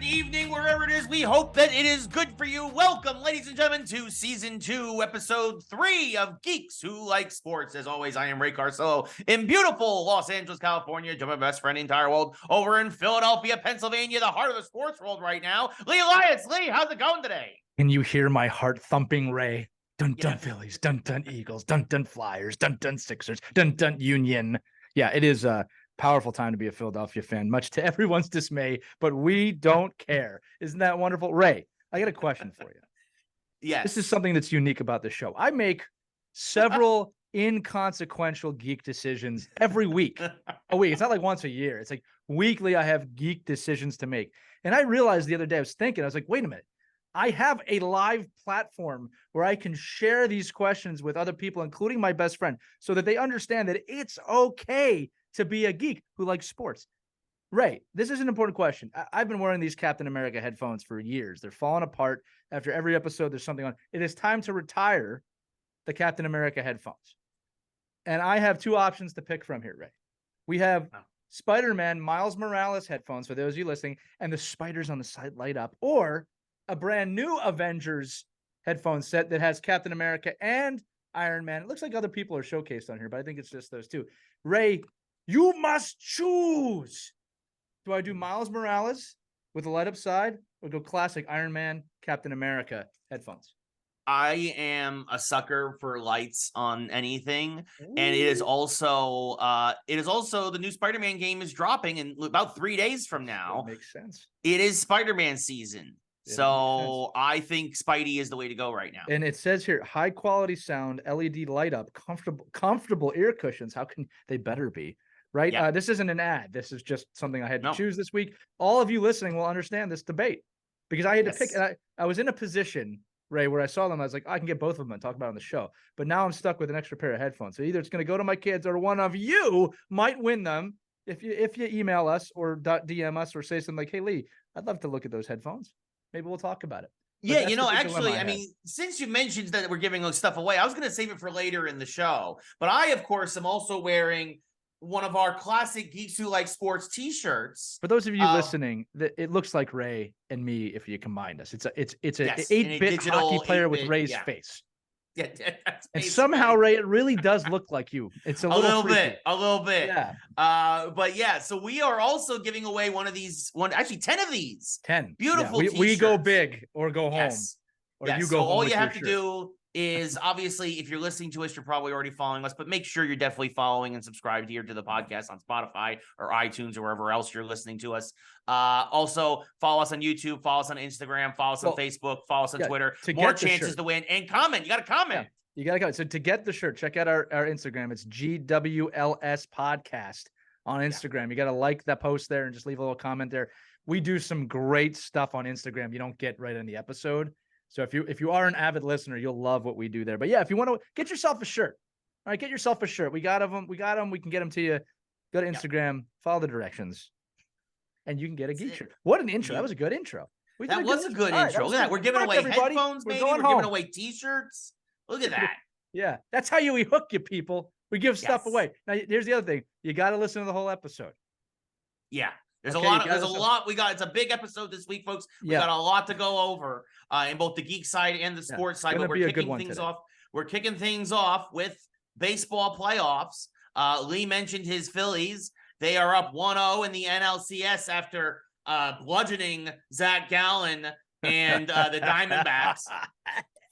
evening, wherever it is. We hope that it is good for you. Welcome, ladies and gentlemen, to Season 2, Episode 3 of Geeks Who Like Sports. As always, I am Ray Carcillo in beautiful Los Angeles, California. Join my best friend in the entire world over in Philadelphia, Pennsylvania, the heart of the sports world right now. Lee Elias. Lee, how's it going today? Can you hear my heart thumping, Ray? Dun dun Phillies, dun dun Eagles, dun dun Flyers, dun dun Sixers, dun dun Union. Yeah, it is a powerful time to be a Philadelphia fan, much to everyone's dismay, but we don't care. Isn't that wonderful? Ray, I got a question for you. Yes. This is something that's unique about the show. I make several inconsequential geek decisions every week. A week. It's not like once a year. It's like weekly I have geek decisions to make. And I realized the other day, I was like, wait a minute. I have a live platform where I can share these questions with other people, including my best friend, so that they understand that it's okay to be a geek who likes sports. Ray, this is an important question. I've been wearing these Captain America headphones for years. They're falling apart. After every episode, there's something on. It is time to retire the Captain America headphones. And I have two options to pick from here, Ray. We have Spider-Man Miles Morales headphones, for those of you listening, and the spiders on the side light up, or a brand new Avengers headphone set that has Captain America and Iron Man. It looks like other people are showcased on here, but I think it's just those two. Ray, you must choose. Do I do Miles Morales with a light up side, or go classic Iron Man, Captain America headphones? I am a sucker for lights on anything. Ooh. And it is also the new Spider-Man game is dropping in about 3 days from now. That makes sense. It is Spider-Man season. So I think Spidey is the way to go right now. And it says here, high quality sound, LED light up, comfortable ear cushions. How can they better be? Right? Yeah. This isn't an ad. This is just something I had to choose this week. All of you listening will understand this debate because I had to pick. And I was in a position, Ray, where I saw them. I was like, I can get both of them and talk about it on the show. But now I'm stuck with an extra pair of headphones. So either it's going to go to my kids or one of you might win them if you email us or DM us or say something like, hey, Lee, I'd love to look at those headphones. Maybe we'll talk about it. But yeah, actually, I mean, since you mentioned that we're giving stuff away, I was going to save it for later in the show. But I, of course, am also wearing one of our classic Geeks Who Like Sports t-shirts. For those of you listening, it looks like Ray and me if you combined us. It's a 8-bit hockey player with Ray's face. Yeah, and somehow, Ray, it really does look like you. It's a little bit. Yeah. But yeah, so we are also giving away actually 10 of these. 10 beautiful. Yeah, we go big or go home. Yes. Or yes. you go so home. All you have to do is obviously, if you're listening to us, you're probably already following us, but make sure you're definitely following and subscribed here to the podcast on Spotify or iTunes or wherever else you're listening to us. Also, follow us on YouTube, follow us on Instagram, follow us on Facebook, follow us on Twitter. More chances to win. And comment. You got to comment. Yeah, you got to comment. So to get the shirt, check out our Instagram. It's GWLS Podcast on Instagram. Yeah. You got to like that post there and just leave a little comment there. We do some great stuff on Instagram you don't get right in the episode. So if you are an avid listener, you'll love what we do there. But yeah, if you want to get yourself a shirt, all right, get yourself a shirt. We got them. We can get them to you. Go to Instagram, follow the directions, and you can get a geek shirt. What an intro! That was a good intro. That was a good intro. Look at that. We're giving away headphones, maybe. We're giving away t-shirts. Look at that. Yeah, that's how we hook you, people. We give stuff away. Now, here's the other thing. You got to listen to the whole episode. Yeah. There's a lot. It's a big episode this week, folks. We got a lot to go over in both the geek side and the sports side. But we're kicking things off. We're kicking things off with baseball playoffs. Lee mentioned his Phillies. They are up 1-0 in the NLCS after bludgeoning Zach Gallen and the Diamondbacks.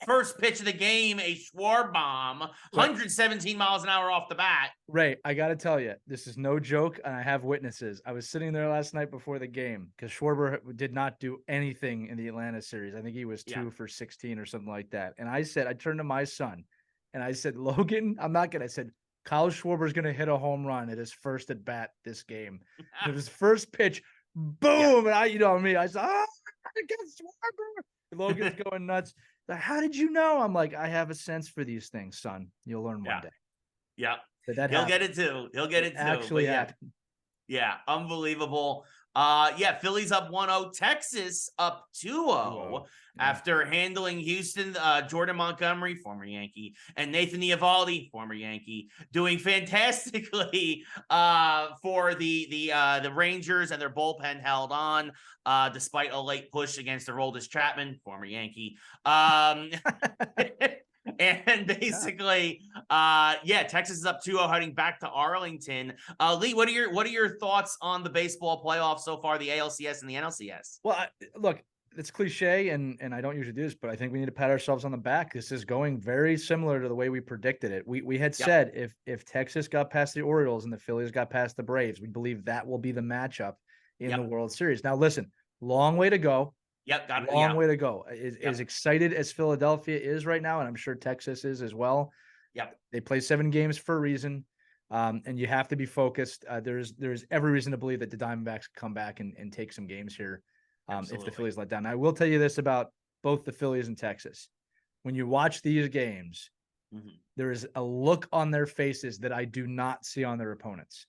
First pitch of the game, a Schwarber bomb, 117 miles an hour off the bat. Ray, I got to tell you, this is no joke, and I have witnesses. I was sitting there last night before the game because Schwarber did not do anything in the Atlanta series. I think he was 2 for 16 or something like that. And I turned to my son, and I said, Logan, I said, Kyle Schwarber's going to hit a home run at his first at bat this game. It was first pitch, boom, and I said, against Schwarber. Logan's going nuts. How did you know? I'm like, I have a sense for these things, son. You'll learn one day. Yeah. He'll get it too. Actually happened. Yeah. Unbelievable. Phillies up 1-0, Texas up 2-0 after handling Houston. Jordan Montgomery, former Yankee, and Nathan Eovaldi, former Yankee, doing fantastically for the Rangers, and their bullpen held on despite a late push against Aroldis Chapman, former Yankee. And basically, Texas is up 2-0 heading back to Arlington. Lee, what are your thoughts on the baseball playoffs so far, the ALCS and the NLCS? Well, look, it's cliche, and I don't usually do this, but I think we need to pat ourselves on the back. This is going very similar to the way we predicted it. We had said if Texas got past the Orioles and the Phillies got past the Braves, we believe that will be the matchup in the World Series. Now, listen, long way to go. Long way to go. As excited as Philadelphia is right now, and I'm sure Texas is as well. They play 7 games for a reason, and you have to be focused. There's every reason to believe that the Diamondbacks come back and take some games here if the Phillies let down. I will tell you this about both the Phillies and Texas. When you watch these games, there is a look on their faces that I do not see on their opponents.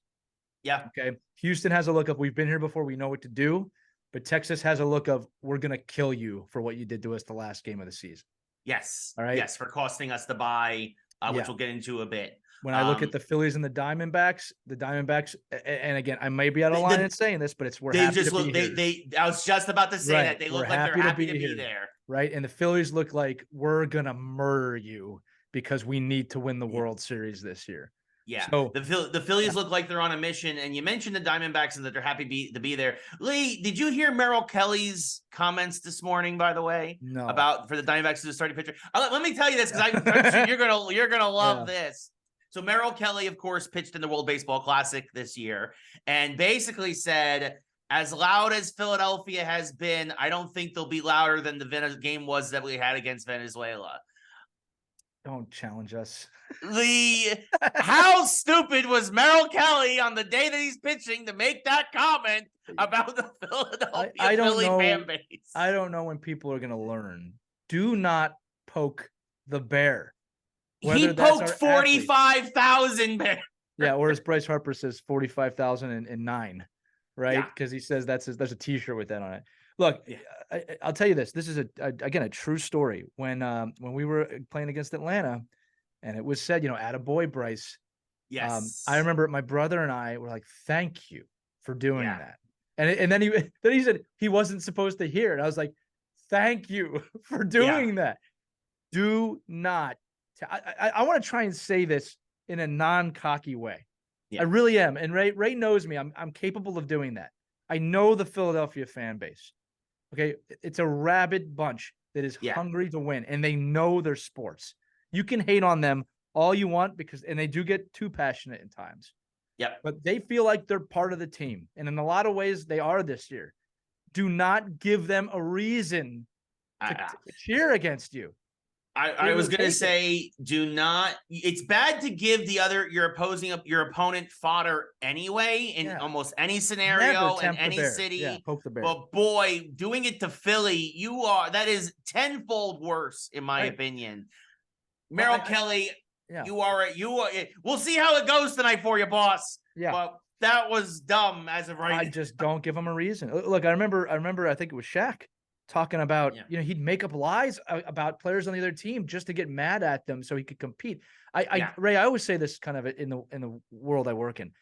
Okay. Houston has a look of, we've been here before, we know what to do. But Texas has a look of, we're going to kill you for what you did to us the last game of the season. Yes. All right. Yes, for costing us the bye, which we'll get into a bit. When I look at the Phillies and the Diamondbacks, and again, I may be out of line in saying this, but we're happy to be here. I was just about to say that. They look like they're happy to be there. Right. And the Phillies look like, we're going to murder you because we need to win the World Series this year. Yeah, so, the Phillies look like they're on a mission, and you mentioned the Diamondbacks and that they're happy to be there. Lee, did you hear Merrill Kelly's comments this morning? By the way, no, about for the Diamondbacks as a starting pitcher. Let me tell you this because you're gonna love this. So Merrill Kelly, of course, pitched in the World Baseball Classic this year, and basically said, as loud as Philadelphia has been, I don't think they'll be louder than the game was that we had against Venezuela. Don't challenge us. How stupid was Merrill Kelly on the day that he's pitching to make that comment about the Philadelphia Philly fan base? I don't know when people are going to learn. Do not poke the bear. He poked 45,000 bears. Yeah, or as Bryce Harper says, 45,009, right? Because he says there's a T-shirt with that on it. Look, I'll tell you this. This is again a true story. When we were playing against Atlanta, and it was said, attaboy, Bryce. Yes. I remember my brother and I were like, "Thank you for doing that." And then he said he wasn't supposed to hear it. I was like, "Thank you for doing that." Do not. I want to try and say this in a non-cocky way. I really am. And Ray knows me. I'm capable of doing that. I know the Philadelphia fan base. Okay, it's a rabid bunch that is hungry to win, and they know their sports. You can hate on them all you want and they do get too passionate at times. But they feel like they're part of the team, and in a lot of ways they are this year. Do not give them a reason to cheer against you. I was going to say, do not. It's bad to give your opponent fodder anyway in almost any scenario in any city. Poke the bear. But boy, doing it to Philly, that is tenfold worse in my opinion. Merrill Kelly, you are. We'll see how it goes tonight for you, boss. But that was dumb as of right now. I just don't give him a reason. Look, I remember. I think it was Shaq talking about, he'd make up lies about players on the other team just to get mad at them so he could compete. Ray, I always say this kind of in the world I work in.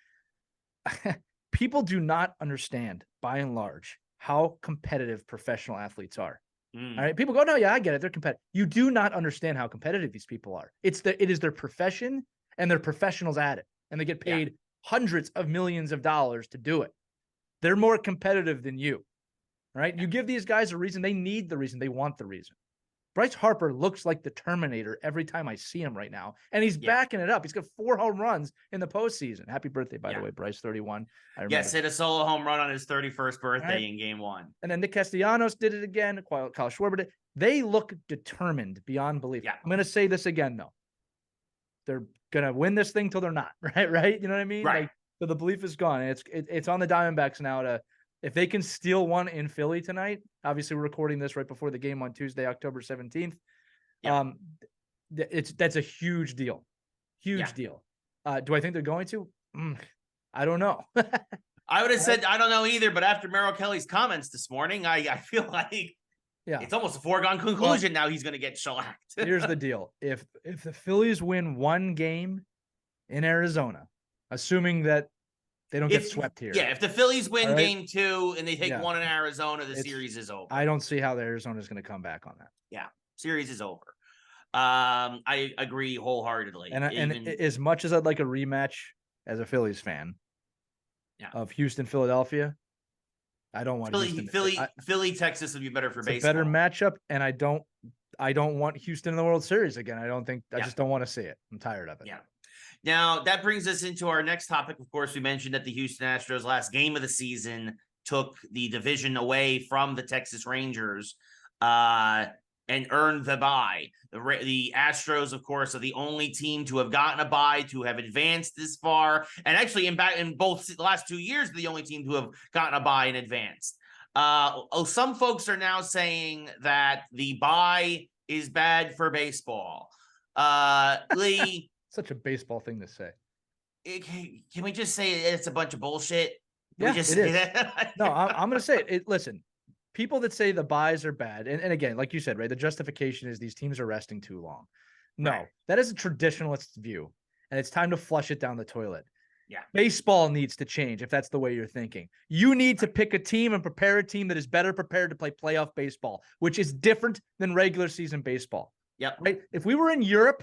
People do not understand, by and large, how competitive professional athletes are. All right. People go, no, I get it. They're competitive. You do not understand how competitive these people are. It is their profession, and they're professionals at it. And they get paid hundreds of millions of dollars to do it. They're more competitive than you. Right? You give these guys a reason. They need the reason. They want the reason. Bryce Harper looks like the Terminator every time I see him right now. And he's backing it up. He's got 4 home runs in the postseason. Happy birthday, by the way, Bryce, 31. Yes, hit a solo home run on his 31st birthday in game 1. And then Nick Castellanos did it again. Kyle Schwarber did. They look determined beyond belief. I'm going to say this again, though. They're going to win this thing till they're not. Right? You know what I mean? Right. So the belief is gone. And it's on the Diamondbacks now to, if they can steal one in Philly tonight, obviously we're recording this right before the game on Tuesday, October 17th. That's a huge deal. Huge deal. Do I think they're going to? I don't know. I would have said I don't know either, but after Merrill Kelly's comments this morning, I feel like it's almost a foregone conclusion now he's going to get shellacked. Here's the deal. If the Phillies win one game in Arizona, assuming that they don't get swept here. Yeah, if the Phillies win game 2 and they take one in Arizona, the series is over. I don't see how the Arizona is going to come back on that. Yeah, series is over. I agree wholeheartedly. And as much as I'd like a rematch as a Phillies fan of Houston, Philadelphia, I don't want Philly, Texas would be better for baseball. It's a better matchup, and I don't want Houston in the World Series again. I just don't want to see it. I'm tired of it. Yeah. Now, that brings us into our next topic. Of course, we mentioned that the Houston Astros last game of the season took the division away from the Texas Rangers and earned the bye. The Astros, of course, are the only team to have gotten a bye, to have advanced this far. And actually, in both the last 2 years, the only team to have gotten a bye and advanced. Some folks are now saying that the bye is bad for baseball. Lee... Such a baseball thing to say. Can we just say it's a bunch of bullshit? Can we just say that? No, I'm going to say it. Listen, people that say the buys are bad, and again, like you said, right, the justification is these teams are resting too long. No, that is a traditionalist view, and it's time to flush it down the toilet. Yeah. Baseball needs to change if that's the way you're thinking. You need to pick a team and prepare a team that is better prepared to play playoff baseball, which is different than regular season baseball. Yep. Right? If we were in Europe,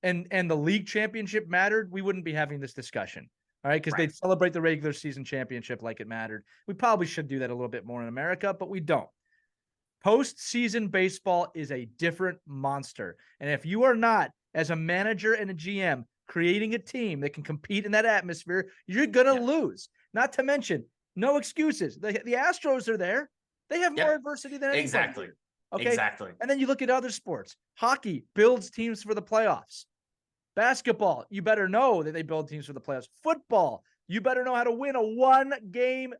and the league championship mattered, we wouldn't be having this discussion. All right. Because they'd celebrate the regular season championship like it mattered. We probably should do that a little bit more in America, but we don't. Postseason baseball is a different monster. And if you are not, as a manager and a GM, creating a team that can compete in that atmosphere, you're going to lose. Not to mention, no excuses. The Astros are there. They have more adversity than anybody. Exactly. Okay. Exactly. And then you look at other sports. Hockey builds teams for the playoffs. Basketball, you better know that they build teams for the playoffs. Football, you better know how to win a one-game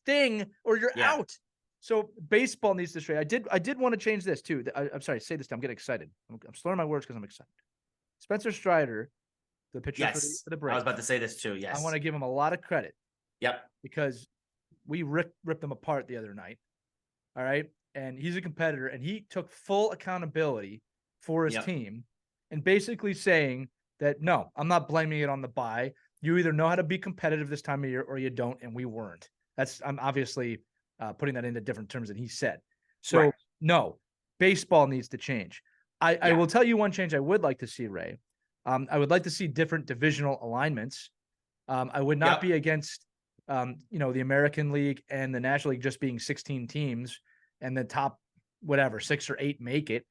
thing or you're out. So baseball needs to trade. I did want to change this too. I'm sorry, say this time. I'm getting excited. I'm slurring my words because I'm excited. Spencer Strider, the pitcher for the Braves. I was about to say this too. Yes. I want to give him a lot of credit. Yep. Because we ripped them apart the other night. All right. And he's a competitor, and he took full accountability for his team and basically saying that, no, I'm not blaming it on the bye. You either know how to be competitive this time of year or you don't, and we weren't. I'm obviously putting that into different terms than he said. So, no, baseball needs to change. I will tell you one change I would like to see, Ray. I would like to see different divisional alignments. I would not be against, the American League and the National League just being 16 teams and the top, 6 or 8 make it.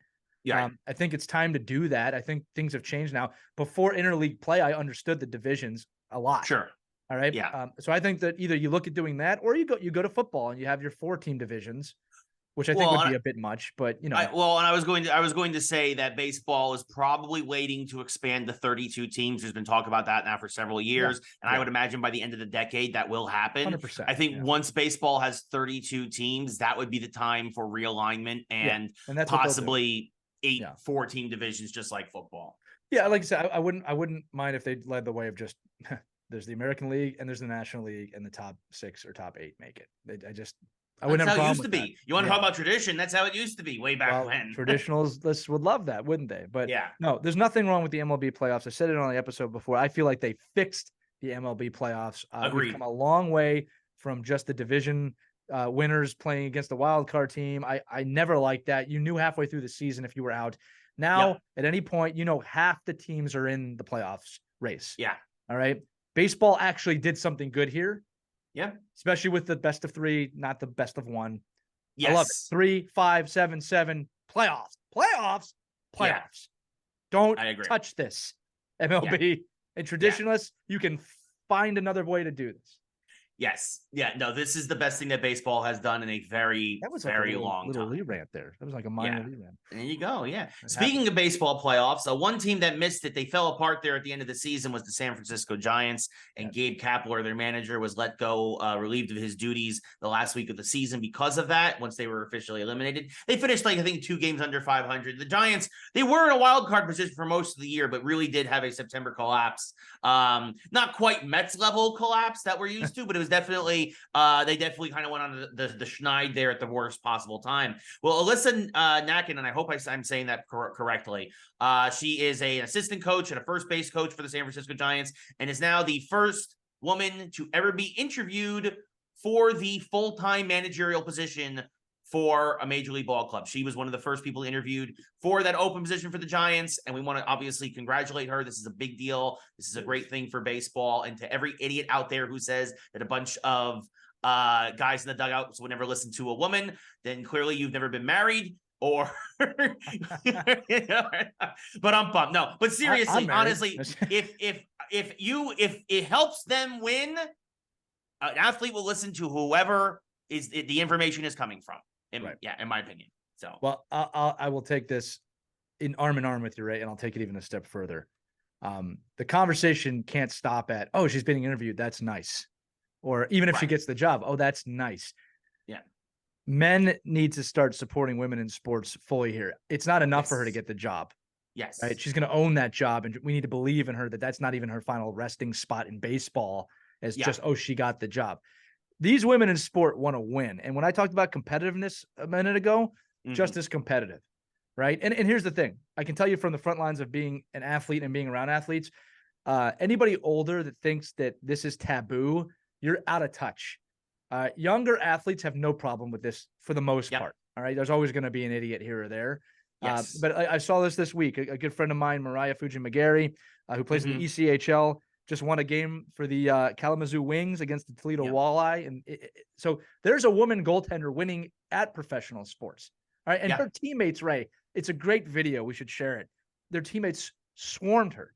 Yeah. I think it's time to do that. I think things have changed now. Before interleague play, I understood the divisions a lot. Sure. All right. Yeah. So I think that either you look at doing that or you go to football and you have your 4-team divisions, which I think would be a bit much, but and I was going to say that baseball is probably waiting to expand to 32 teams. There's been talk about that now for several years. And I would imagine by the end of the decade that will happen. 100%. I think once baseball has 32 teams, that would be the time for realignment and that's possibly 8 4-team divisions, just like football. Yeah. Like I said, I wouldn't mind if they led the way of just, there's the American League and there's the National League and the top 6 or top 8 make it. I wouldn't have a problem with that. That's how it used to be. You want to talk about tradition? That's how it used to be way back when. Traditionalists would love that, wouldn't they? But no, there's nothing wrong with the MLB playoffs. I said it on the episode before. I feel like they fixed the MLB playoffs. Agreed. We've come a long way from just the division winners playing against the wild card team. I never liked that. You knew halfway through the season if you were out. Now, at any point, half the teams are in the playoffs race. Yeah. All right. Baseball actually did something good here. Yeah. Especially with the best of 3, not the best of 1. Yes. I love it. 3, 5, 7, 7 playoffs. Yeah. Don't touch this. MLB and traditionalists, you can find another way to do this. Yes. Yeah. No, this is the best thing that baseball has done in a very, very long time. Little rant there. That was like a minor rant. There you go. Yeah. Speaking of baseball playoffs, one team that missed it, they fell apart there at the end of the season, was the San Francisco Giants. And Gabe Kapler, their manager, was let go, relieved of his duties the last week of the season because of that. Once they were officially eliminated, they finished I think 2 games under 500. The Giants, they were in a wild card position for most of the year, but really did have a September collapse. Not quite Mets level collapse that we're used to, but it was was definitely they definitely kind of went on the schneid there at the worst possible time. Well, Alyssa Nacken, and I hope I'm saying that correctly. She is an assistant coach and a first base coach for the San Francisco Giants, and is now the first woman to ever be interviewed for the full-time managerial position for a Major League Ball club. She was one of the first people interviewed for that open position for the Giants, and we want to obviously congratulate her. This is a big deal. This is a great thing for baseball, and to every idiot out there who says that a bunch of guys in the dugouts would never listen to a woman, then clearly you've never been married, or but I'm pumped. No, but seriously, honestly, if it helps them win, an athlete will listen to whoever is the information is coming from. In my opinion. So, well, I will take this in arm with you, Ray, and I'll take it even a step further. The conversation can't stop at, oh, she's being interviewed. That's nice. Or even if she gets the job, oh, that's nice. Yeah. Men need to start supporting women in sports fully here. It's not enough for her to get the job. Yes. Right. She's going to own that job. And we need to believe in her that that's not even her final resting spot in baseball as just, oh, she got the job. These women in sport want to win. And when I talked about competitiveness a minute ago, just as competitive, right? And here's the thing. I can tell you from the front lines of being an athlete and being around athletes, anybody older that thinks that this is taboo, you're out of touch. Younger athletes have no problem with this for the most part. All right. There's always going to be an idiot here or there. Yes. But I saw this week. A good friend of mine, Mariah Fuji-McGarry, who plays in the ECHL, just won a game for the Kalamazoo Wings against the Toledo Walleye. And so there's a woman goaltender winning at professional sports. All right. And her teammates, Ray, it's a great video. We should share it. Their teammates swarmed her.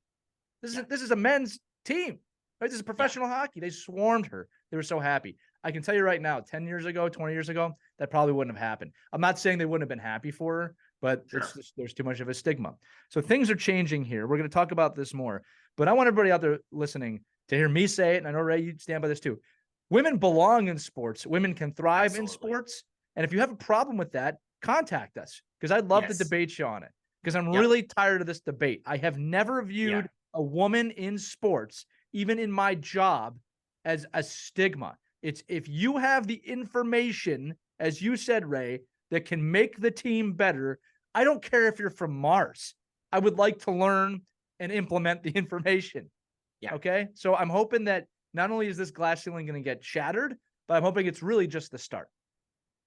This is a men's team. Right? This is professional hockey. They swarmed her. They were so happy. I can tell you right now, 10 years ago, 20 years ago, that probably wouldn't have happened. I'm not saying they wouldn't have been happy for her, but there's too much of a stigma. So things are changing here. We're going to talk about this more. But I want everybody out there listening to hear me say it, and I know, Ray, you stand by this too. Women belong in sports. Women can thrive in sports. And if you have a problem with that, contact us, because I'd love to debate you on it, because I'm really tired of this debate. I have never viewed a woman in sports, even in my job, as a stigma. It's if you have the information, as you said, Ray, that can make the team better, I don't care if you're from Mars. I would like to learn and implement the information. Yeah. Okay. So I'm hoping that not only is this glass ceiling going to get shattered, but I'm hoping it's really just the start.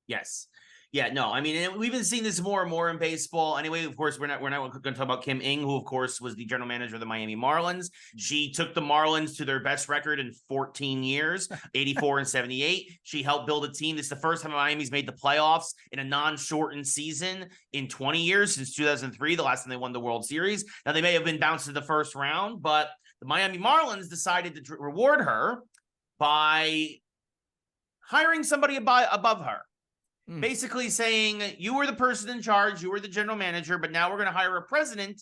Yes. Yeah, no, I mean, we've been seeing this more and more in baseball. Anyway, of course, we're not going to talk about Kim Ng, who, of course, was the general manager of the Miami Marlins. She took the Marlins to their best record in 14 years, 84 and 78. She helped build a team. This is the first time Miami's made the playoffs in a non-shortened season in 20 years, since 2003, the last time they won the World Series. Now, they may have been bounced to the first round, but the Miami Marlins decided to reward her by hiring somebody above her. Basically saying, you were the person in charge, you were the general manager, but now we're going to hire a president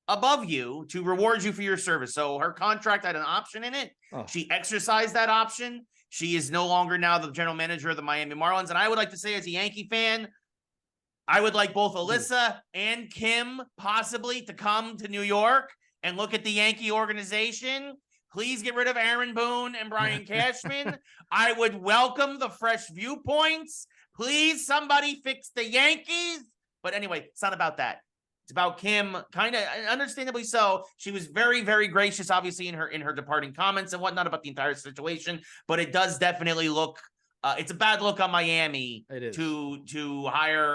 above you to reward you for your service. So her contract had an option in it. She exercised that option. She is no longer now the general manager of the Miami Marlins. And I would like to say, as a Yankee fan, I would like both Alyssa and Kim possibly to come to New York and look at the Yankee organization. Please get rid of Aaron Boone and Brian Cashman. I would welcome the fresh viewpoints. Please, somebody fix the Yankees. But anyway, it's not about that. It's about Kim, kind of understandably so. She was very, very gracious, obviously, in her departing comments and whatnot about the entire situation. But it does definitely look, it's a bad look on Miami to hire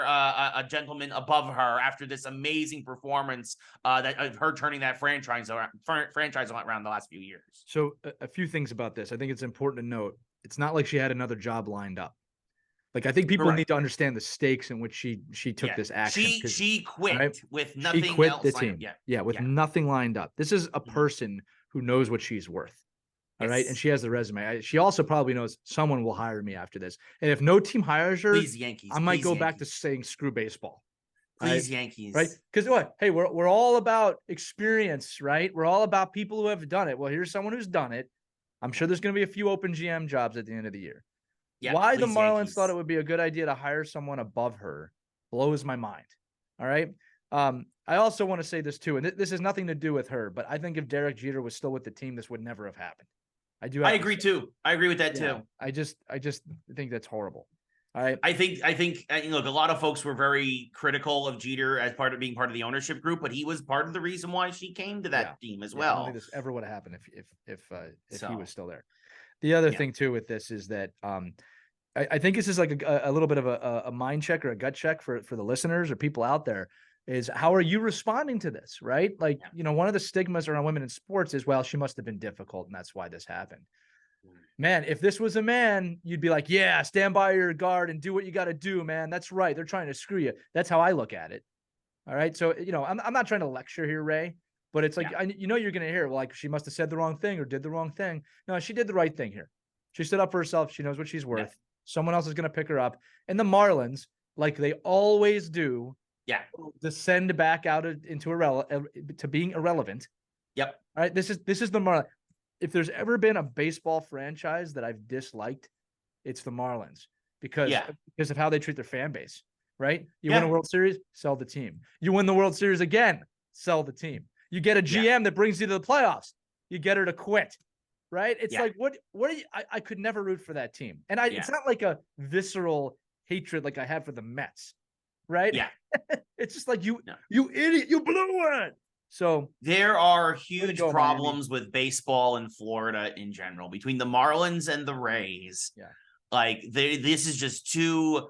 a gentleman above her after this amazing performance that of her turning that franchise around the last few years. So a few things about this. I think it's important to note. It's not like she had another job lined up. Like, I think people need to understand the stakes in which she took this action. She quit with nothing she quit else the team. With nothing lined up. This is a person who knows what she's worth. All right. And she has the resume. She also probably knows someone will hire me after this. And if no team hires her, please, Yankees, I might go back to saying screw baseball. Please, Yankees. Right. Because what? Hey, we're all about experience, right? We're all about people who have done it. Well, here's someone who's done it. I'm sure there's going to be a few open GM jobs at the end of the year. Why the Marlins Yankees thought it would be a good idea to hire someone above her blows my mind. All right. I also want to say this too, and this has nothing to do with her, but I think if Derek Jeter was still with the team, this would never have happened. do. I agree too. I agree with that too. I just think that's horrible. All right. I think look, a lot of folks were very critical of Jeter as being part of the ownership group, but he was part of the reason why she came to that team as well. I don't think this ever would have happened if he was still there. The other thing too with this is that I think this is like a little bit of a mind check or a gut check for the listeners or people out there. Is how are you responding to this, right? Like, one of the stigmas around women in sports is, well, she must have been difficult and that's why this happened. Man, if this was a man, you'd be like, yeah, stand by your guard and do what you got to do, man. That's right. They're trying to screw you. That's how I look at it. All right. So, I'm not trying to lecture here, Ray, but it's like, you're going to hear, well, like she must have said the wrong thing or did the wrong thing. No, she did the right thing here. She stood up for herself. She knows what she's worth. Yeah. Someone else is going to pick her up. And the Marlins, like they always do, descend back out to being irrelevant. Yep. All right. This is the Marlins. If there's ever been a baseball franchise that I've disliked, it's the Marlins because of how they treat their fan base, right? You win a World Series, sell the team. You win the World Series again, sell the team. You get a GM that brings you to the playoffs, you get her to quit, right? It's like, what are you, I could never root for that team. And it's not like a visceral hatred like I have for the Mets, right? Yeah. It's just like, you idiot, you blew it. So there are huge problems with baseball in Florida in general between the Marlins and the Rays. Yeah. Like this is just two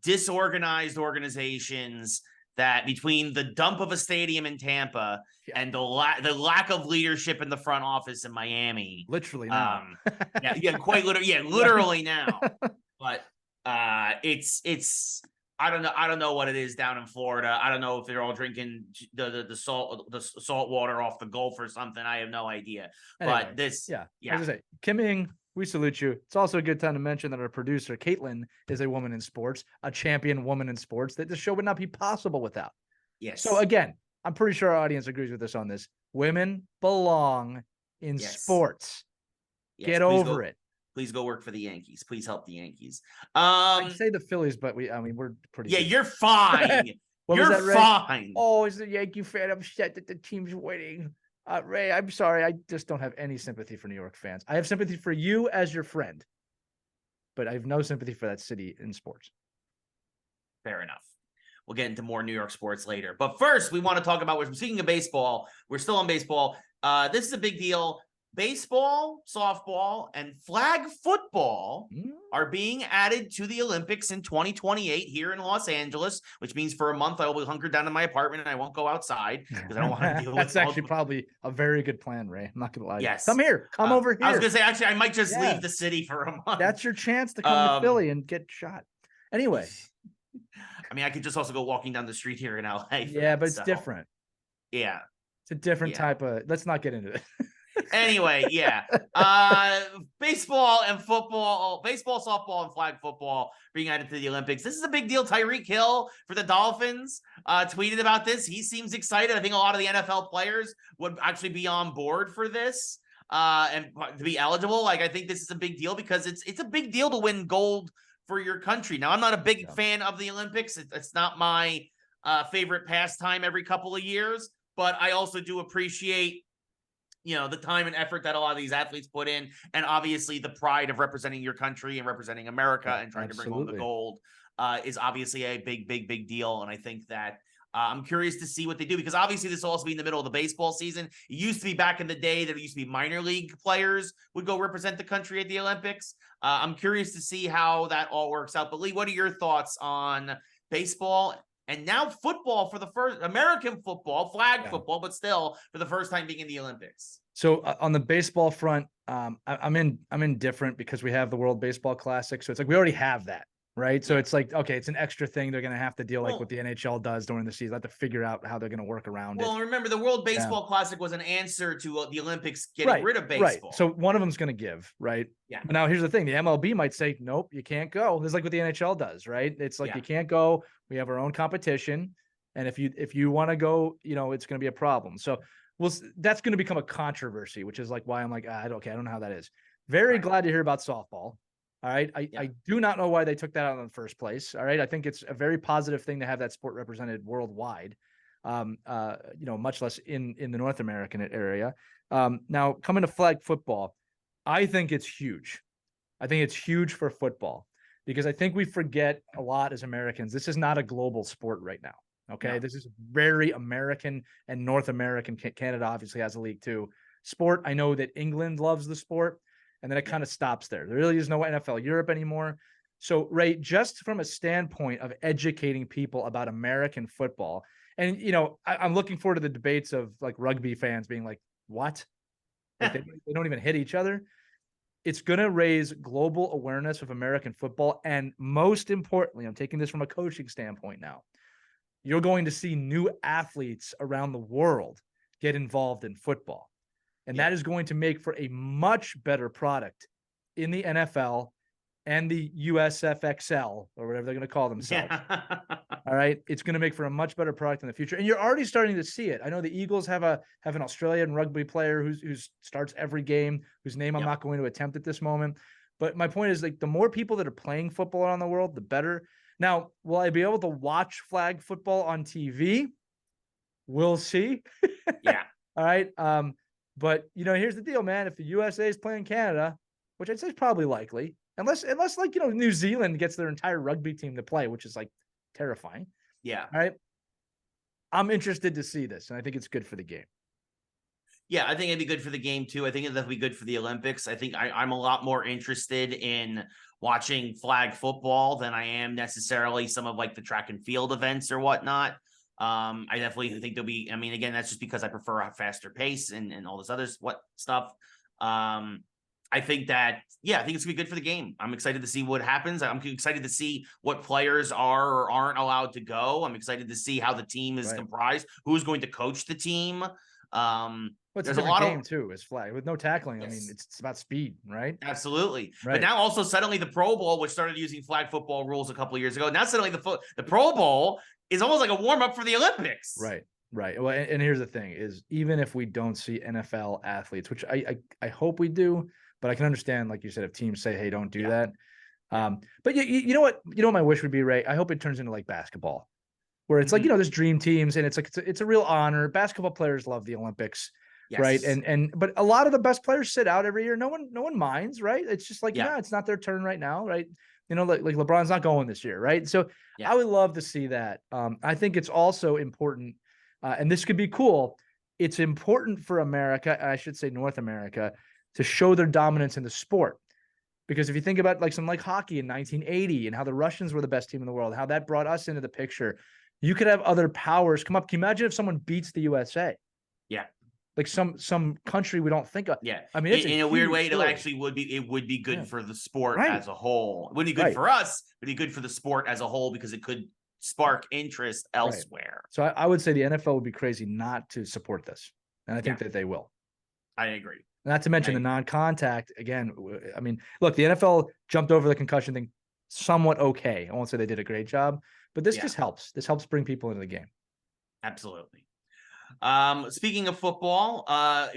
disorganized organizations that between the dump of a stadium in Tampa and the lack of leadership in the front office in Miami. Literally now. Quite literally. Yeah, literally now. But it's I don't know what it is down in Florida. I don't know if they're all drinking the salt water off the Gulf or something. I have no idea. Anyway, but this, I was gonna say, Kim Ing, we salute you. It's also a good time to mention that our producer Caitlin is a woman in sports, a champion woman in sports. That the show would not be possible without. Yes. So again, I'm pretty sure our audience agrees with us on this. Women belong in sports. Yes, get over it. Please go work for the Yankees. Please help the Yankees. I'd say the Phillies, but we're pretty. Yeah, you're fine. You're fine. Oh, as a Yankee fan, I'm upset that the team's winning. Ray, I'm sorry. I just don't have any sympathy for New York fans. I have sympathy for you as your friend, but I have no sympathy for that city in sports. Fair enough. We'll get into more New York sports later. But first, we want to talk about, we're speaking of baseball. We're still on baseball. This is a big deal. Baseball, softball, and flag football are being added to the Olympics in 2028 here in Los Angeles, which means for a month I will be hunkered down in my apartment and I won't go outside because I don't want to deal with That's actually probably a very good plan, Ray. I'm not going to lie. Yes. Come here. Come over here. I was going to say, actually, I might just leave the city for a month. That's your chance to come to Philly and get shot. Anyway. I mean, I could just also go walking down the street here in LA. Yeah, but it's different. Yeah. It's a different type of, let's not get into it. Anyway, baseball and football, baseball, softball, and flag football being added to the Olympics. This is a big deal. Tyreek Hill for the Dolphins tweeted about this. He seems excited. I think a lot of the NFL players would actually be on board for this and to be eligible. Like, I think this is a big deal because it's a big deal to win gold for your country. Now, I'm not a big fan of the Olympics. It's not my favorite pastime every couple of years, but I also do appreciate the time and effort that a lot of these athletes put in, and obviously the pride of representing your country and representing America and trying to bring home the gold is obviously a big deal. And I think that I'm curious to see what they do, because obviously this will also be in the middle of the baseball season. It used to be back in the day that it used to be minor league players would go represent the country at the Olympics. I'm curious to see how that all works out. But Lee, what are your thoughts on baseball and now football for the first American football, flag football, but still for the first time being in the Olympics? So on the baseball front, I'm indifferent because we have the World Baseball Classic. So it's like we already have that, right? So it's like, okay, it's an extra thing they're going to have to deal like what the NHL does during the season. They have to figure out how they're going to work around it. Well, remember, the World Baseball Classic was an answer to the Olympics getting rid of baseball. Right. So one of them's going to give, right? Yeah. But now here's the thing. The MLB might say, nope, you can't go. It's like what the NHL does, right? It's like you can't go. We have our own competition. And if you want to go, it's going to be a problem. So that's going to become a controversy, which is like why I'm like, I don't know how that is. Very glad to hear about softball. All right. I do not know why they took that out in the first place. All right. I think it's a very positive thing to have that sport represented worldwide, much less in the North American area. Now coming to flag football, I think it's huge. I think it's huge for football because I think we forget a lot as Americans. This is not a global sport right now. Okay. No. This is very American and North American. Canada obviously has a league too. Sport. I know that England loves the sport, and then it kind of stops there. There really is no NFL Europe anymore. So, Ray, just from a standpoint of educating people about American football, and, you know, I'm looking forward to the debates of like rugby fans being like, what? Like they don't even hit each other. It's going to raise global awareness of American football. And most importantly, I'm taking this from a coaching standpoint now, you're going to see new athletes around the world get involved in football. And that is going to make for a much better product in the NFL and the USFXL, or whatever they're going to call themselves. Yeah. All right. It's going to make for a much better product in the future. And you're already starting to see it. I know the Eagles have an Australian rugby player who starts every game, whose name I'm not going to attempt at this moment. But my point is, like, the more people that are playing football around the world, the better. Now, will I be able to watch flag football on TV? We'll see. Yeah. All right. But, you know, here's the deal, man. If the USA is playing Canada, which I'd say is probably likely, unless like, you know, New Zealand gets their entire rugby team to play, which is like terrifying. Yeah. All right. I'm interested to see this, and I think it's good for the game. Yeah, I think it'd be good for the game too. I think it'd be good for the Olympics. I think I'm a lot more interested in watching flag football than I am necessarily some of like the track and field events or whatnot. I definitely think there'll be, I mean, again, that's just because I prefer a faster pace and all this other stuff. I think that, I think it's gonna be good for the game. I'm excited to see what happens. I'm excited to see what players are or aren't allowed to go. I'm excited to see how the team is comprised, who's going to coach the team. There's a lot game too, is flag with no tackling. Yes. I mean, it's about speed, right? Absolutely. Right. But now also suddenly the Pro Bowl, which started using flag football rules a couple of years ago, now suddenly the Pro Bowl is almost like a warm up for the Olympics. Right. Right. Well, and here's the thing: is even if we don't see NFL athletes, which I hope we do, but I can understand, like you said, if teams say, "Hey, don't do that." But you know what? You know what my wish would be, Ray? I hope it turns into like basketball, where it's like, you know, there's dream teams, and it's like it's a real honor. Basketball players love the Olympics. Yes. Right. But a lot of the best players sit out every year. No one minds, right? It's just like, it's not their turn right now, right? You know, like LeBron's not going this year, right? So I would love to see that. I think it's also important, and this could be cool. It's important for America, I should say North America, to show their dominance in the sport. Because if you think about like something like hockey in 1980 and how the Russians were the best team in the world, how that brought us into the picture, you could have other powers come up. Can you imagine if someone beats the USA? Yeah. Like some country we don't think of. Yeah. I mean, it's in a weird way, it would be good for the sport as a whole. It wouldn't be good for us, but it'd be good for the sport as a whole because it could spark interest elsewhere. So I would say the NFL would be crazy not to support this. And I think that they will. I agree. Not to mention the non-contact. Again, I mean, look, the NFL jumped over the concussion thing somewhat okay. I won't say they did a great job, but this just helps. This helps bring people into the game. Absolutely. Speaking of football,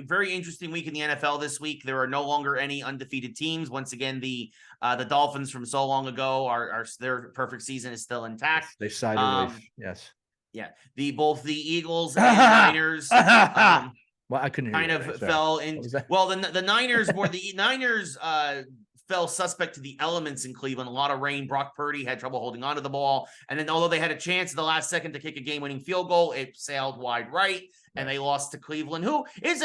very interesting week in the NFL this week. There are no longer any undefeated teams. Once again, the Dolphins from so long ago are their perfect season is still intact. They sided relief. Yes. Yeah. Both the Eagles and Niners. Well, I couldn't kind of fell in. Well, the Niners were the Niners fell suspect to the elements in Cleveland. A lot of rain. Brock Purdy had trouble holding onto the ball. And then although they had a chance at the last second to kick a game-winning field goal, it sailed wide right, and they lost to Cleveland, who is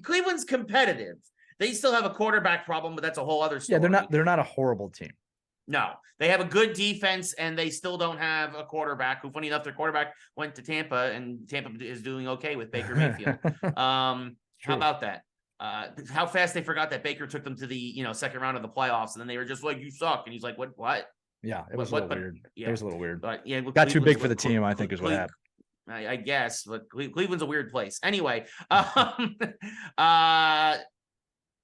Cleveland's competitive. They still have a quarterback problem, but that's a whole other story. Yeah, they're not a horrible team. No, they have a good defense, and they still don't have a quarterback who, funny enough, their quarterback went to Tampa, and Tampa is doing okay with Baker Mayfield. How about that? How fast they forgot that Baker took them to the second round of the playoffs, and then they were just like, "You suck," and he's like, "What?" Yeah, it was a little weird. Yeah. It was a little weird. But got too big for the team, I think, is what happened. I guess, but Cleveland's a weird place. Anyway,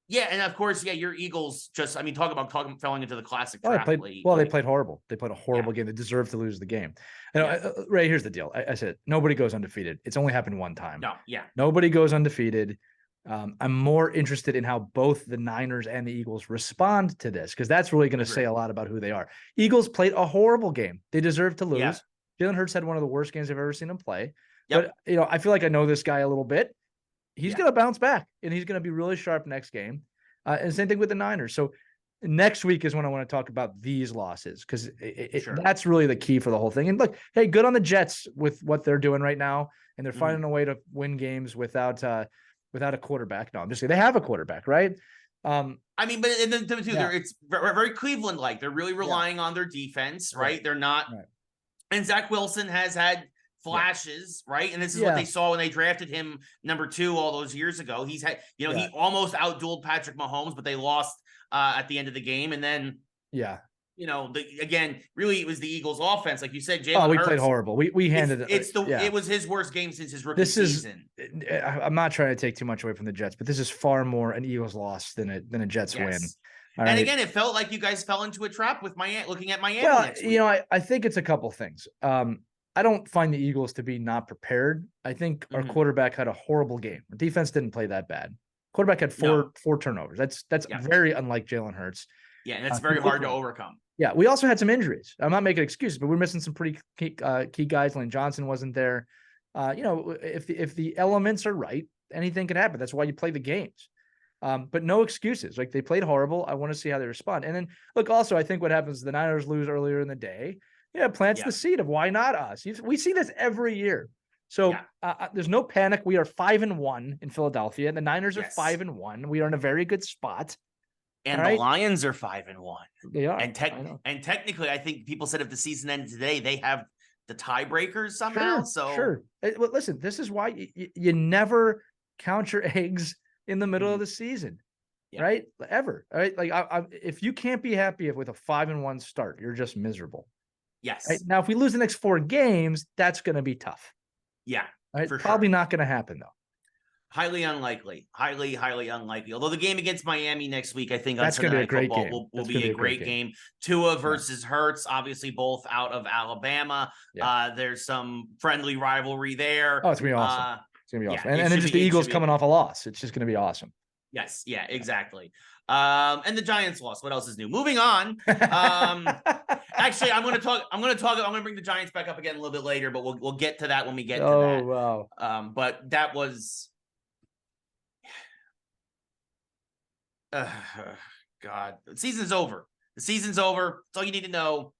yeah, and of course, your Eagles just, I mean, talk about falling into the classic trap. They played horrible. They played a horrible game. They deserved to lose the game. Ray, here's the deal. I said, nobody goes undefeated. It's only happened one time. No, yeah. Nobody goes undefeated. I'm more interested in how both the Niners and the Eagles respond to this, because that's really going to say a lot about who they are. Eagles played a horrible game. They deserve to lose. Yeah. Jalen Hurts had one of the worst games I've ever seen him play. Yep. But, I feel like I know this guy a little bit. He's going to bounce back, and he's going to be really sharp next game. And same thing with the Niners. So next week is when I want to talk about these losses, because that's really the key for the whole thing. And look, hey, good on the Jets with what they're doing right now, and they're finding a way to win games without a quarterback. No, I'm just saying they have a quarterback, right? I mean, but and then too, it's very Cleveland-like. They're really relying on their defense, right? They're not. Right. And Zach Wilson has had flashes, right? And this is what they saw when they drafted him number 2 all those years ago. He's had, he almost outdueled Patrick Mahomes, but they lost at the end of the game. And then, really it was the Eagles' offense, like you said. Jalen Hurts, played horrible. We handed it. It was his worst game since his rookie season. I'm not trying to take too much away from the Jets, but this is far more an Eagles loss than a Jets win. And again, it felt like you guys fell into a trap with looking at Miami. Well, next week. I think it's a couple things. I don't find the Eagles to be not prepared. I think our quarterback had a horrible game. Our defense didn't play that bad. Quarterback had four turnovers. That's very unlike Jalen Hurts. Yeah, and it's very hard to overcome. Yeah, we also had some injuries. I'm not making excuses, but we're missing some pretty key guys. Lane Johnson wasn't there. If the elements are right, anything can happen. That's why you play the games. But no excuses. Like, they played horrible. I want to see how they respond. And then look, also, I think what happens is the Niners lose earlier in the day. Plants the seed of why not us. We see this every year. So there's no panic. We are 5-1 in Philadelphia, and the Niners are 5-1. We are in a very good spot. And the Lions are 5-1. They are. And technically, I think people said if the season ended today, they have the tiebreakers somehow. Sure. Well, listen, this is why you never count your eggs in the middle of the season, right? Ever. All right. Like, if you can't be happy with a 5-1 start, you're just miserable. Yes. Right? Now, if we lose the next 4 games, that's going to be tough. Yeah. Right? Probably not going to happen, though. Highly unlikely. Highly unlikely. Although the game against Miami next week, I think that's on Sunday Night Football will be a great game. Tua versus Hurts, obviously both out of Alabama. Yeah. There's some friendly rivalry there. Oh, it's going to be awesome. It's going to be awesome. And then just the Eagles coming off a loss. It's just going to be awesome. Yes. Yeah, exactly. And the Giants lost. What else is new? Moving on. Actually, I'm going to bring the Giants back up again a little bit later, but we'll get to that when we get to that. Oh, wow. But that was, God, the season's over. The season's over. That's all you need to know.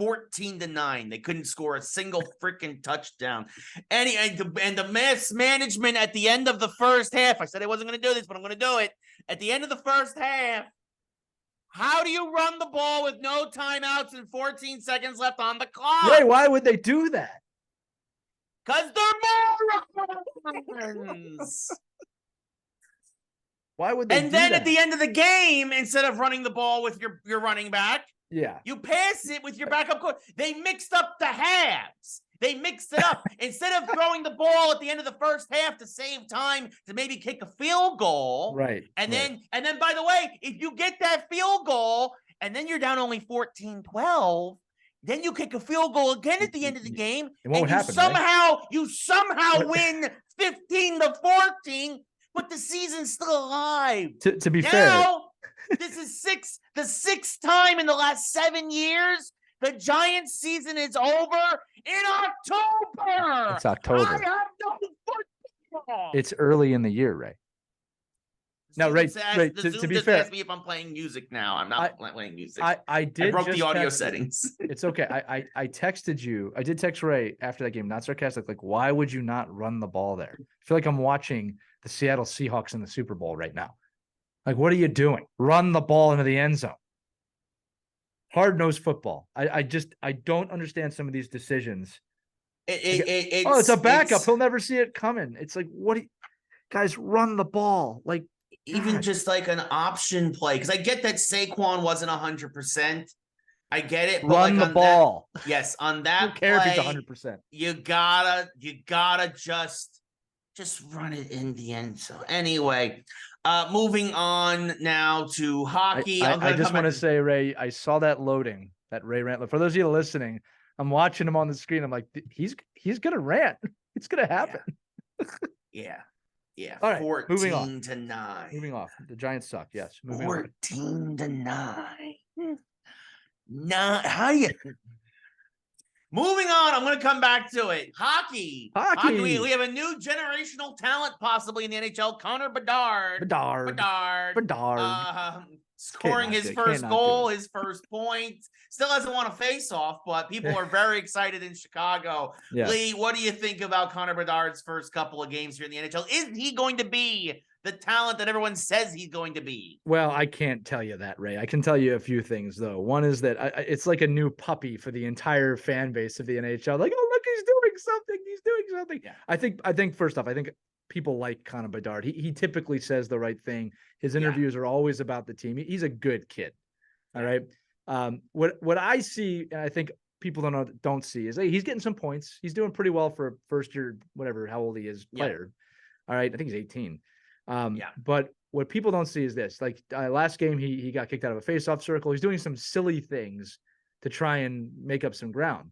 14-9. They couldn't score a single freaking touchdown. And the mismanagement at the end of the first half. I said I wasn't going to do this, but I'm going to do it. At the end of the first half, how do you run the ball with no timeouts and 14 seconds left on the clock? Wait, why would they do that? Because they're morons. Why would they? And then at the end of the game, instead of running the ball with your running back, you pass it with your backup coach. They mixed up the halves. They mixed it up. Instead of throwing the ball at the end of the first half to save time to maybe kick a field goal. Right. And then, by the way, if you get that field goal and then you're down only 14-12, then you kick a field goal again at the end of the game. And you somehow win 15-14, but the season's still alive. To be fair. This is the sixth time in the last 7 years. The Giants season is over in October. It's October. I have no football. It's early in the year, Ray. No, Ray. To be fair, ask me if I'm playing music now. I'm not playing music. I broke the audio settings. It's okay. I texted you. I did text Ray after that game, not sarcastic. Like, why would you not run the ball there? I feel like I'm watching the Seattle Seahawks in the Super Bowl right now. Like, what are you doing? Run the ball into the end zone. Hard-nosed football. I don't understand some of these decisions. It's a backup. He'll never see it coming. It's like, guys, run the ball. Like, even just like an option play. Because I get that Saquon wasn't 100%. I get it. But run the ball. Yes, on that Who cares play, if he's 100%? You gotta just run it in the end zone. Anyway, moving on now to hockey. I just want to say, Ray, I saw that loading, that Ray rant. For those of you listening, I'm watching him on the screen. I'm like, he's gonna rant. It's gonna happen. Yeah. All right, 14-9. Moving off. The Giants suck. Yes. 14-9. How you? Moving on, I'm going to come back to it. Hockey. We have a new generational talent possibly in the NHL. Connor Bedard. Scoring his first goal, his first point. Still hasn't won a face-off, but people are very excited in Chicago. Yeah. Lee, what do you think about Connor Bedard's first couple of games here in the NHL? Is he going to be the talent that everyone says he's going to be? Well, I can't tell you that, Ray. I can tell you a few things, though. One is that it's like a new puppy for the entire fan base of the NHL. Like, oh, look, he's doing something. Yeah. I think first off, I think people like Connor Bedard. He typically says the right thing. His interviews are always about the team. He's a good kid. All right. What I see, and I think people don't see, is he's getting some points. He's doing pretty well for a first year, whatever, how old he is, player. All right. I think he's 18. But what people don't see is this, like last game, he got kicked out of a face-off circle. He's doing some silly things to try and make up some ground.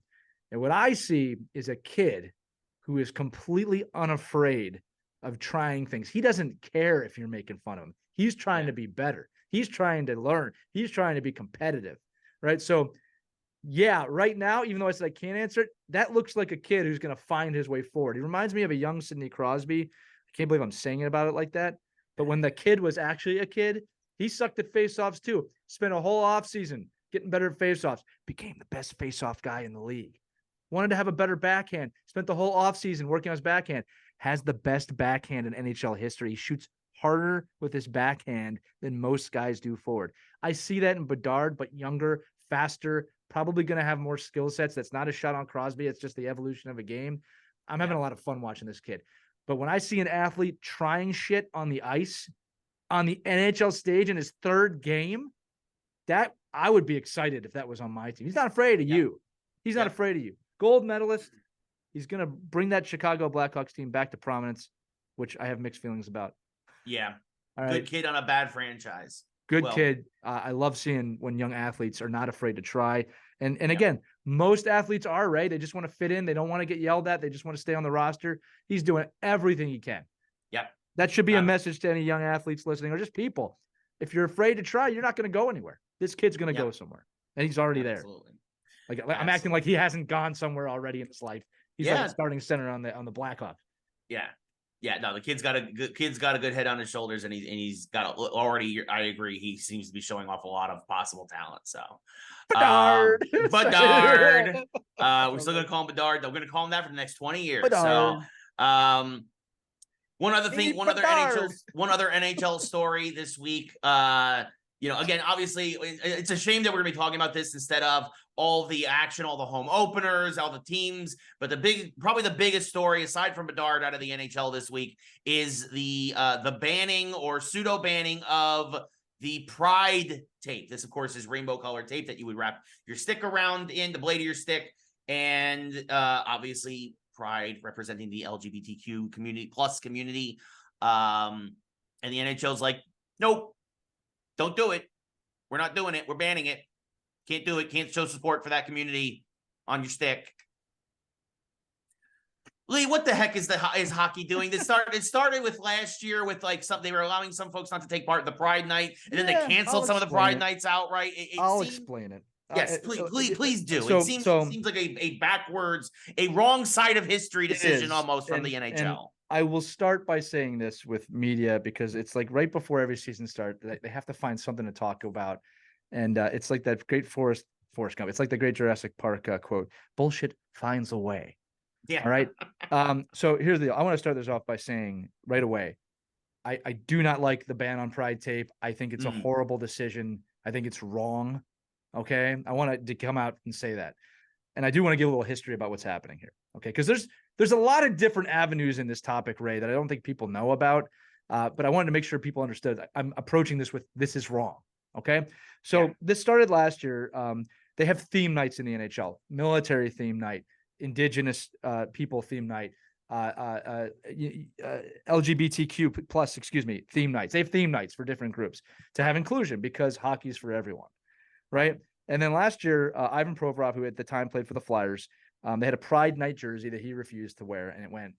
And what I see is a kid who is completely unafraid of trying things. He doesn't care if you're making fun of him. He's trying to be better. He's trying to learn. He's trying to be competitive, right? So yeah, right now, even though I said I can't answer it, that looks like a kid who's going to find his way forward. He reminds me of a young Sidney Crosby. I can't believe I'm saying about it like that. But when the kid was actually a kid, he sucked at faceoffs too. Spent a whole offseason getting better at faceoffs. Became the best faceoff guy in the league. Wanted to have a better backhand. Spent the whole offseason working on his backhand. Has the best backhand in NHL history. He shoots harder with his backhand than most guys do forward. I see that in Bedard, but younger, faster, probably going to have more skill sets. That's not a shot on Crosby. It's just the evolution of a game. I'm having a lot of fun watching this kid. But when I see an athlete trying shit on the ice, on the NHL stage in his third game, that I would be excited if that was on my team. He's not afraid of you. He's not afraid of you. Gold medalist. He's going to bring that Chicago Blackhawks team back to prominence, which I have mixed feelings about. Yeah. Good kid on a bad franchise. Good kid. I love seeing when young athletes are not afraid to try. And again, most athletes are, right? They just want to fit in. They don't want to get yelled at. They just want to stay on the roster. He's doing everything he can. Yep. That should be a message to any young athletes listening, or just people. If you're afraid to try, you're not going to go anywhere. This kid's going to go somewhere. And he's already there. Like I'm acting like he hasn't gone somewhere already in his life. He's like a starting center on the Blackhawks. Yeah. Yeah, no, the kid's got a good head on his shoulders, and he's got already. I agree. He seems to be showing off a lot of possible talent. So, Bedard. We're still gonna call him Bedard. We're gonna call him that for the next 20 years. Bedard. So, one other NHL story this week. Again, obviously, it's a shame that we're gonna be talking about this instead of all the action, all the home openers, all the teams. But probably the biggest story, aside from Bedard, out of the NHL this week is the banning or pseudo banning of the Pride tape. This, of course, is rainbow colored tape that you would wrap your stick around in, the blade of your stick, and obviously Pride representing the LGBTQ community. And the NHL's like, nope, don't do it. We're not doing it. We're banning it. Can't do it. Can't show support for that community on your stick. Lee, what the heck is hockey doing? It started with last year with they were allowing some folks not to take part in the Pride night, and then they canceled some of the Pride nights outright. I'll explain it. Yes, please do. It seems like a backwards, a wrong side of history decision almost from the NHL. And I will start by saying this with media, because it's like right before every season starts, they have to find something to talk about. And it's like that great Forrest Gump. It's like the great Jurassic Park quote, bullshit finds a way. Yeah. All right. So here's the deal. I want to start this off by saying right away, I do not like the ban on Pride tape. I think it's a horrible decision. I think it's wrong. Okay. I want to come out and say that. And I do want to give a little history about what's happening here. Okay. Because there's a lot of different avenues in this topic, Ray, that I don't think people know about. But I wanted to make sure people understood. I'm approaching this with, this is wrong. Okay. So this started last year. They have theme nights in the NHL, military theme night, indigenous people theme night, LGBTQ plus, theme nights. They have theme nights for different groups to have inclusion, because hockey's for everyone. Right. And then last year, Ivan Provorov, who at the time played for the Flyers, they had a Pride night jersey that he refused to wear, and it went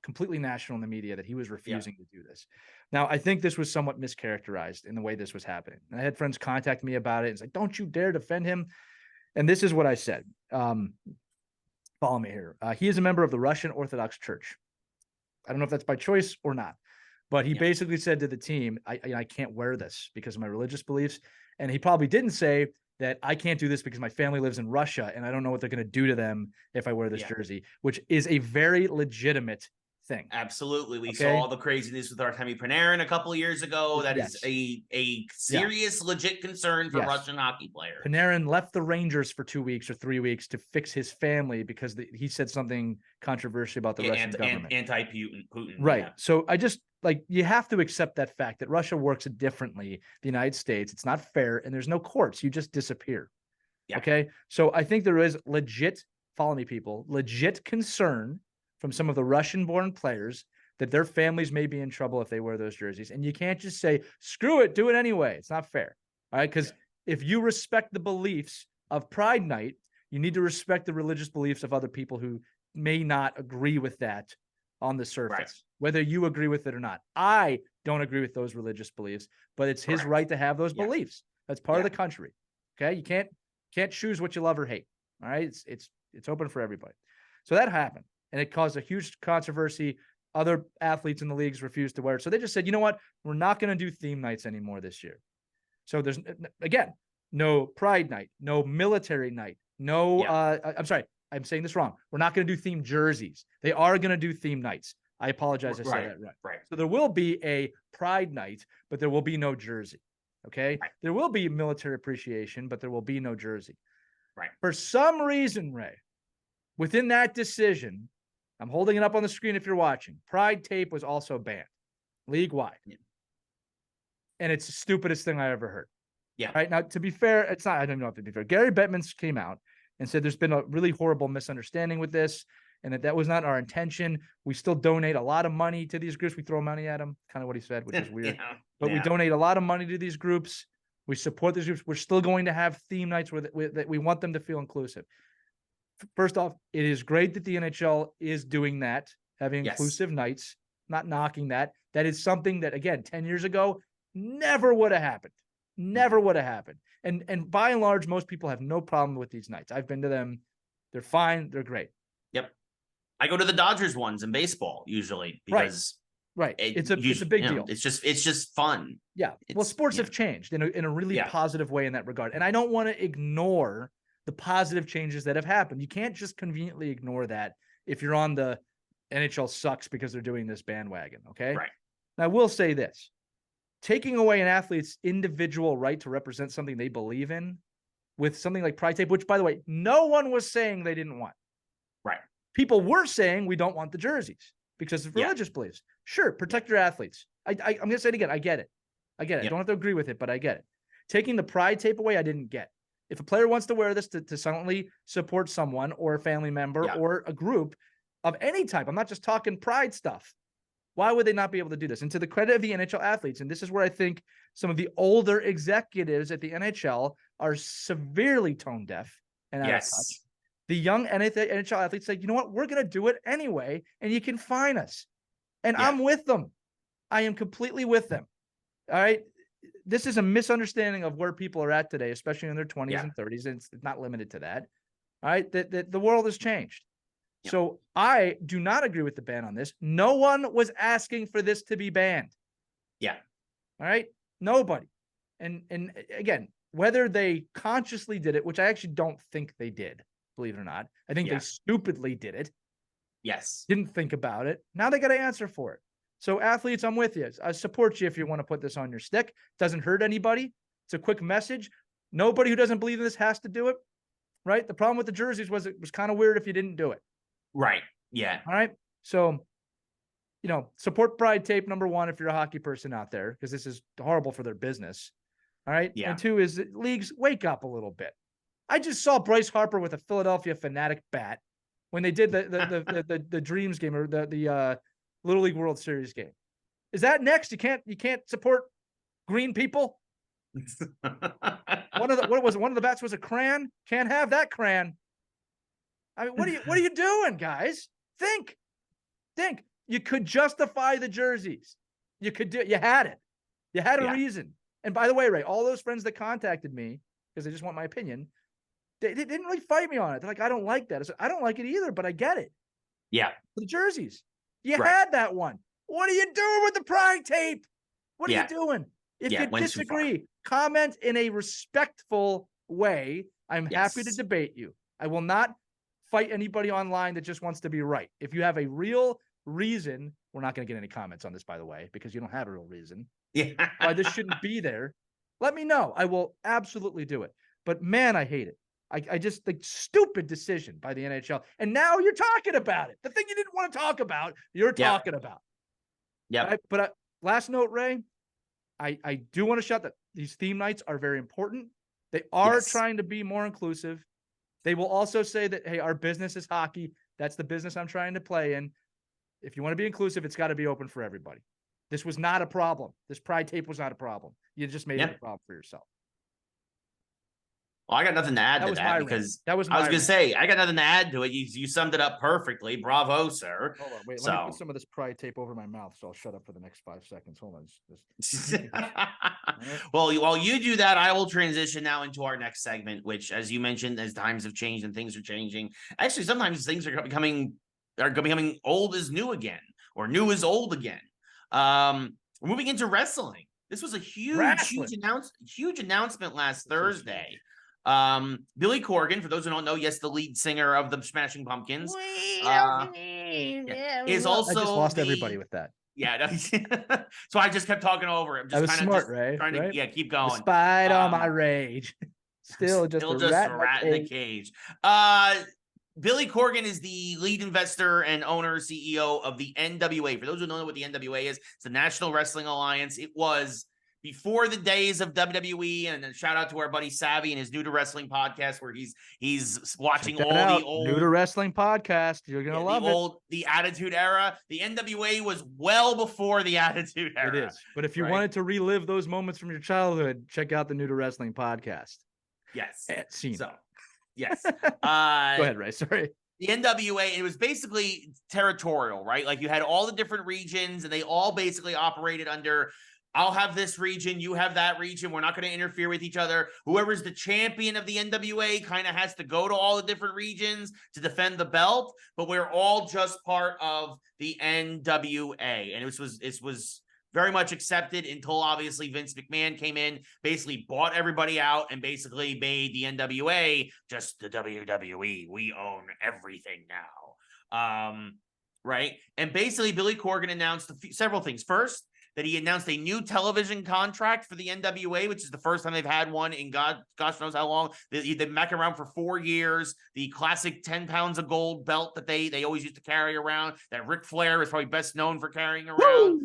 completely national in the media that he was refusing to do this. Now, I think this was somewhat mischaracterized in the way this was happening. And I had friends contact me about it. It's like, don't you dare defend him. And this is what I said. Follow me here. He is a member of the Russian Orthodox Church. I don't know if that's by choice or not, but he basically said to the team, I can't wear this because of my religious beliefs. And he probably didn't say that I can't do this because my family lives in Russia and I don't know what they're going to do to them if I wear this jersey, which is a very legitimate thing. Absolutely. We saw all the craziness with Artemi Panarin a couple of years ago. That is a serious, legit concern for Russian hockey players. Panarin left the Rangers for 2 weeks or 3 weeks to fix his family because he said something controversial about the Russian government. Anti-Putin. Right. Yeah. So I just you have to accept that fact that Russia works differently. The United States, it's not fair, and there's no courts. You just disappear. Yeah. Okay. So I think there is legit, follow me, people, legit concern from some of the Russian-born players that their families may be in trouble if they wear those jerseys. And you can't just say, screw it, do it anyway. It's not fair. All right. Because if you respect the beliefs of Pride Night, you need to respect the religious beliefs of other people who may not agree with that on the surface, whether you agree with it or not. I don't agree with those religious beliefs, but it's his right to have those beliefs. That's part of the country. Okay. You can't choose what you love or hate. All right. It's open for everybody. So that happened. And it caused a huge controversy. Other athletes in the leagues refused to wear it. So they just said, you know what? We're not going to do theme nights anymore this year. So there's, again, no Pride Night, no military night, no, I'm sorry, I'm saying this wrong. We're not going to do theme jerseys. They are going to do theme nights. I apologize. I said that right. So there will be a Pride Night, but there will be no jersey. Okay. Right. There will be military appreciation, but there will be no jersey. Right. For some reason, Ray, within that decision, I'm holding it up on the screen if you're watching. Pride tape was also banned league-wide. Yeah. And it's the stupidest thing I ever heard. Yeah. Right. Now, to be fair, it's not, I don't know if to be fair. Gary Bettman came out and said there's been a really horrible misunderstanding with this and that was not our intention. We still donate a lot of money to these groups. We throw money at them, kind of what he said, which is weird. But we donate a lot of money to these groups. We support these groups. We're still going to have theme nights that we want them to feel inclusive. First off, it is great that the NHL is doing that, having inclusive nights, not knocking that. That is something that, again, 10 years ago, never would have happened. Never would have happened. And by and large, most people have no problem with these nights. I've been to them. They're fine. They're great. Yep. I go to the Dodgers ones in baseball usually because it's a big deal. It's just fun. Yeah. Well, sports have changed in a really positive way in that regard. And I don't want to ignore the positive changes that have happened. You can't just conveniently ignore that if you're on the NHL sucks because they're doing this bandwagon. Okay. Right. Now, I will say this. Taking away an athlete's individual right to represent something they believe in with something like Pride Tape, which, by the way, no one was saying they didn't want. Right. People were saying we don't want the jerseys because of religious beliefs. Sure, protect your athletes. I'm going to say it again. I get it. I don't have to agree with it, but I get it. Taking the Pride Tape away, I didn't get. If a player wants to wear this to silently support someone or a family member or a group of any type, I'm not just talking Pride stuff. Why would they not be able to do this? And to the credit of the NHL athletes, and this is where I think some of the older executives at the NHL are severely tone deaf and out of touch. The young NHL athletes say, you know what? We're going to do it anyway, and you can fine us. And I'm with them. I am completely with them. All right? This is a misunderstanding of where people are at today, especially in their 20s and 30s, and it's not limited to that. All right? The world has changed. So I do not agree with the ban on this. No one was asking for this to be banned. Yeah. All right. Nobody. And again, whether they consciously did it, which I actually don't think they did, believe it or not. I think they stupidly did it. Yes. Didn't think about it. Now they got to answer for it. So athletes, I'm with you. I support you if you want to put this on your stick. Doesn't hurt anybody. It's a quick message. Nobody who doesn't believe in this has to do it. Right. The problem with the jerseys was it was kind of weird if you didn't do it. Right. Yeah. All right. So, support Pride Tape, number one, if you're a hockey person out there, because this is horrible for their business. All right. Yeah. And two is leagues, wake up a little bit. I just saw Bryce Harper with a Philadelphia Fanatic bat when they did the Dreams game or the Little League World Series game. Is that next? You can't support green people. One of the bats was a crayon. Can't have that crayon. I mean, what are you doing, guys? Think. You could justify the jerseys. You had it. You had a reason. And by the way, Ray, all those friends that contacted me, because they just want my opinion, They didn't really fight me on it. They're like, I don't like that. I said, I don't like it either, but I get it. Yeah. The jerseys. You had that one. What are you doing with the pride tape? What are you doing? If you disagree, comment in a respectful way. I'm happy to debate you. I will not fight anybody online that just wants to be right. If you have a real reason, we're not going to get any comments on this, by the way, because you don't have a real reason why this shouldn't be there. Let me know. I will absolutely do it. But man, I hate it. I just think stupid decision by the NHL. And now you're talking about it. The thing you didn't want to talk about, you're talking about. Yeah. But last note, Ray, I do want to shout that these theme nights are very important. They are trying to be more inclusive. They will also say that, hey, our business is hockey. That's the business I'm trying to play in. If you want to be inclusive, it's got to be open for everybody. This was not a problem. This pride tape was not a problem. You just made it a problem for yourself. Well, I got nothing to add to that because I was going to say, I got nothing to add to it. You summed it up perfectly. Bravo, sir. Hold on, wait. Let me put some of this pride tape over my mouth, so I'll shut up for the next 5 seconds. Hold on. Well, while you do that, I will transition now into our next segment, which, as you mentioned, as times have changed and things are changing. Actually, sometimes things are becoming old as new again, or new as old again. We're moving into wrestling. This was a huge announcement last Thursday. Billy Corgan, for those who don't know, yes, the lead singer of the Smashing Pumpkins, is also. I just lost everybody with that. Yeah, no, so I just kept talking over him. That was smart, Ray. Trying to keep going. Despite all my rage, still just a rat in the cage. Billy Corgan is the lead investor and owner, CEO of the NWA. For those who don't know what the NWA is, it's the National Wrestling Alliance. It was before the days of WWE, and then shout out to our buddy Savvy and his New to Wrestling podcast, where he's watching all the old New to Wrestling podcast. You're gonna love it. The Attitude Era. The NWA was well before the Attitude Era. It is. But if you wanted to relive those moments from your childhood, check out the New to Wrestling podcast. Yes. Yes. Go ahead, Ray. Sorry. The NWA, it was basically territorial, right? Like you had all the different regions, and they all basically operated under, I'll have this region, you have that region. We're not going to interfere with each other. Whoever's the champion of the NWA kind of has to go to all the different regions to defend the belt, but we're all just part of the NWA. And it was very much accepted until obviously Vince McMahon came in, basically bought everybody out, and basically made the NWA just the WWE. We own everything now. Right? And basically Billy Corgan announced several things. First, that he announced a new television contract for the NWA, which is the first time they've had one in gosh knows how long. They've been back around for 4 years. The classic 10 pounds of gold belt that they always used to carry around, that Ric Flair is probably best known for carrying around.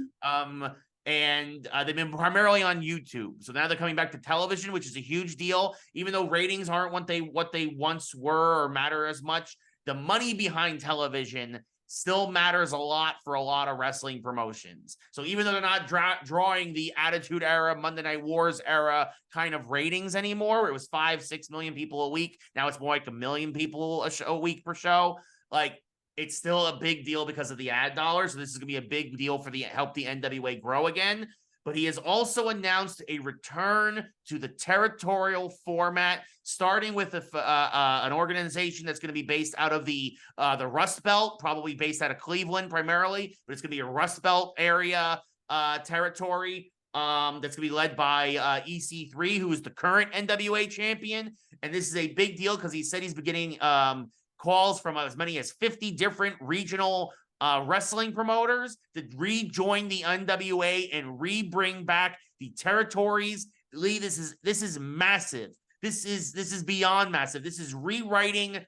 And they've been primarily on YouTube. So now they're coming back to television, which is a huge deal. Even though ratings aren't what they once were or matter as much, the money behind television still matters a lot for a lot of wrestling promotions. So even though they're not drawing the Attitude Era, Monday Night Wars era kind of ratings anymore, it was 5-6 million people a week. Now it's more like 1 million people a week per show. Like, it's still a big deal because of the ad dollars. So this is going to be a big deal for help the NWA grow again. But he has also announced a return to the territorial format, starting with an organization that's going to be based out of the Rust Belt, probably based out of Cleveland primarily, but it's going to be a Rust Belt area territory that's going to be led by EC3, who is the current NWA champion. And this is a big deal because he said he's been getting calls from as many as 50 different regional wrestling promoters to rejoin the NWA and bring back the territories. Lee, this is massive. This is beyond massive. This is rewriting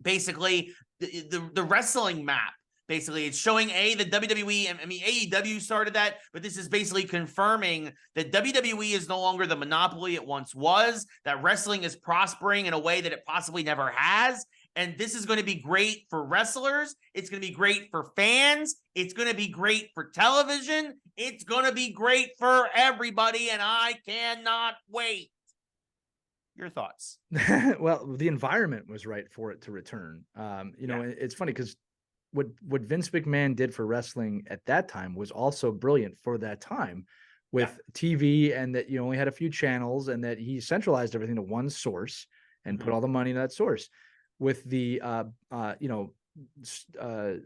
basically the wrestling map. Basically, it's showing the WWE. I mean, AEW started that, but this is basically confirming that WWE is no longer the monopoly it once was. That wrestling is prospering in a way that it possibly never has. And this is going to be great for wrestlers. It's going to be great for fans. It's going to be great for television. It's going to be great for everybody. And I cannot wait. Your thoughts? Well, the environment was right for it to return. It's funny because what Vince McMahon did for wrestling at that time was also brilliant for that time with TV, and that you only had a few channels, and that he centralized everything to one source. and put all the money in that source. With the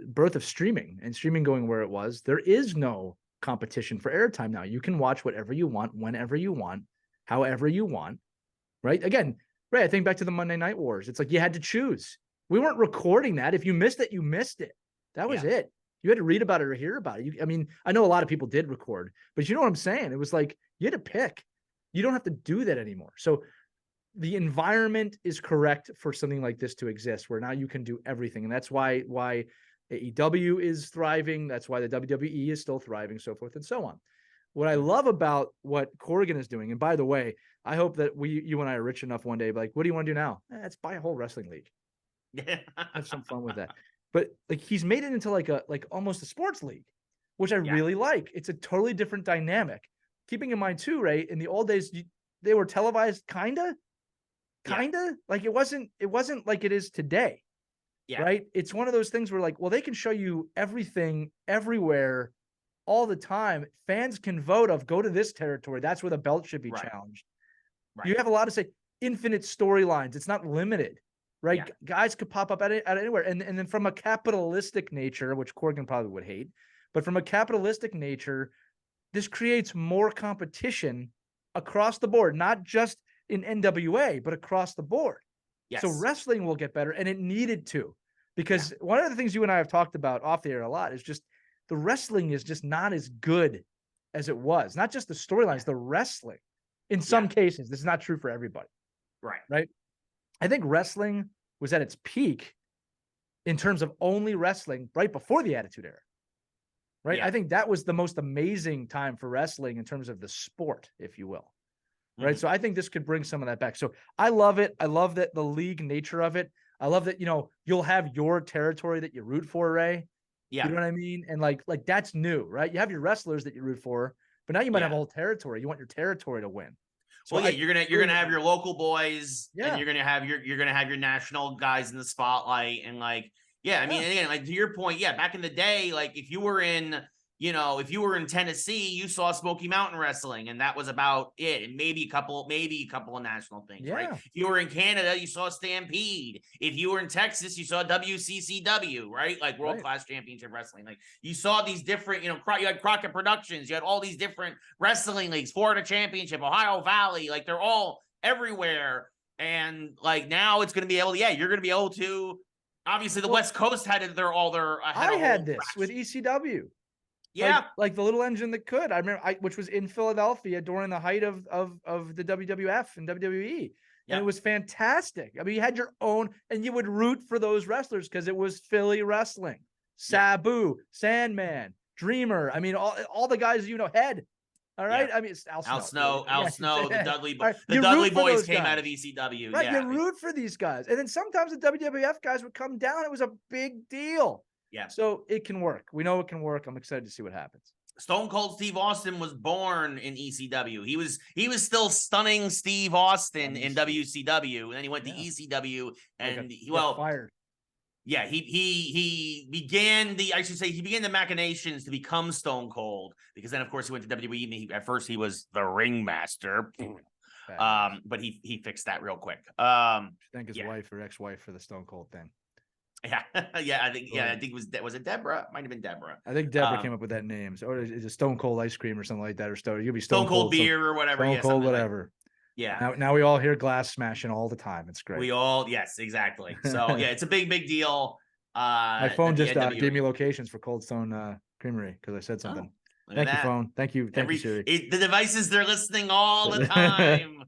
birth of streaming and streaming going where it was, there is no competition for airtime now. You can watch whatever you want, whenever you want, however you want, right? Again, right, I think back to the Monday Night Wars. It's like you had to choose. We weren't recording that. If you missed it, you missed it. That was it. You had to read about it or hear about it. I mean, I know a lot of people did record, but you know what I'm saying? It was like you had to pick. You don't have to do that anymore. So the environment is correct for something like this to exist, where now you can do everything. And that's why AEW is thriving. That's why the WWE is still thriving, so forth and so on. What I love about what Corrigan is doing, and by the way, I hope that you and I are rich enough one day, like, what do you want to do now? Let's buy a whole wrestling league. Have some fun with that. But like, he's made it into like almost a sports league, which I really like. It's a totally different dynamic. Keeping in mind too, Ray, in the old days, they were televised kinda. Like it wasn't like it is today. Right. It's one of those things where like, well, they can show you everything everywhere all the time. Fans can vote of go to this territory. That's where the belt should be challenged. You have a lot to say, infinite storylines. It's not limited. Right. Guys could pop up at anywhere. And then from a capitalistic nature, which Corrigan probably would hate, but from a capitalistic nature, this creates more competition across the board, not just in NWA, but across the board. So wrestling will get better, and it needed to, because one of the things you and I have talked about off the air a lot is just the wrestling is just not as good as it was. Not just the storylines, the wrestling. In some cases, this is not true for everybody. Right. I think wrestling was at its peak in terms of only wrestling right before the Attitude Era. Right. I think that was the most amazing time for wrestling in terms of the sport, if you will. Right. So I think this could bring some of that back. So I love it. I love that the league nature of it. I love that, you'll have your territory that you root for, Ray. You know what I mean? And like that's new, right? You have your wrestlers that you root for, but now you might have a whole territory. You want your territory to win. So you're gonna have your local boys, and you're gonna have your national guys in the spotlight, and I mean, again, like to your point, back in the day, like if you were in Tennessee, you saw Smoky Mountain Wrestling, and that was about it. And maybe a couple of national things, right? If you were in Canada, you saw Stampede. If you were in Texas, you saw WCCW, right? Like World Class Championship Wrestling. Like you saw these different, you had Crockett Productions. You had all these different wrestling leagues, Florida Championship, Ohio Valley. Like they're all everywhere. And like now it's going to be able to, you're going to be able to, obviously the West Coast had this with ECW. Like the little engine that could. I remember, which was in Philadelphia during the height of the WWF and WWE, and it was fantastic. I mean, you had your own, and you would root for those wrestlers because it was Philly wrestling. Sabu, Sandman, Dreamer. I mean, all the guys Head. All right. I mean, it's Al Snow, the Dudley boys came out of ECW. Right. You root for these guys, and then sometimes the WWF guys would come down. It was a big deal. So it can work. We know it can work. I'm excited to see what happens. Stone Cold Steve Austin was born in ECW. He was still stunning Steve Austin in WCW, and then he went to ECW, and he fired. He began the machinations to become Stone Cold, because then of course he went to WWE. At first he was the ringmaster, but he fixed that real quick. Thank his wife or ex-wife for the Stone Cold thing. I think was it Deborah? Might have been Deborah. I think Deborah came up with that name. So, or is it Stone Cold ice cream or something like that, or you'll be Stone Cold beer or whatever. Stone Cold whatever. Now we all hear glass smashing all the time. It's great. Yes, exactly. So it's a big deal. My phone just gave me locations for Cold Stone Creamery because I said something. Thank you, phone. Thank you, Siri. The devices, they're listening all the time.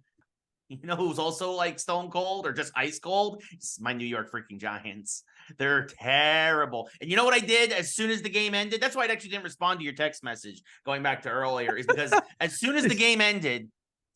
You know who's also like Stone Cold or just ice cold? It's my New York freaking Giants. They're terrible. And you know what I did as soon as the game ended? That's why I actually didn't respond to your text message going back to earlier, is because as soon as the game ended,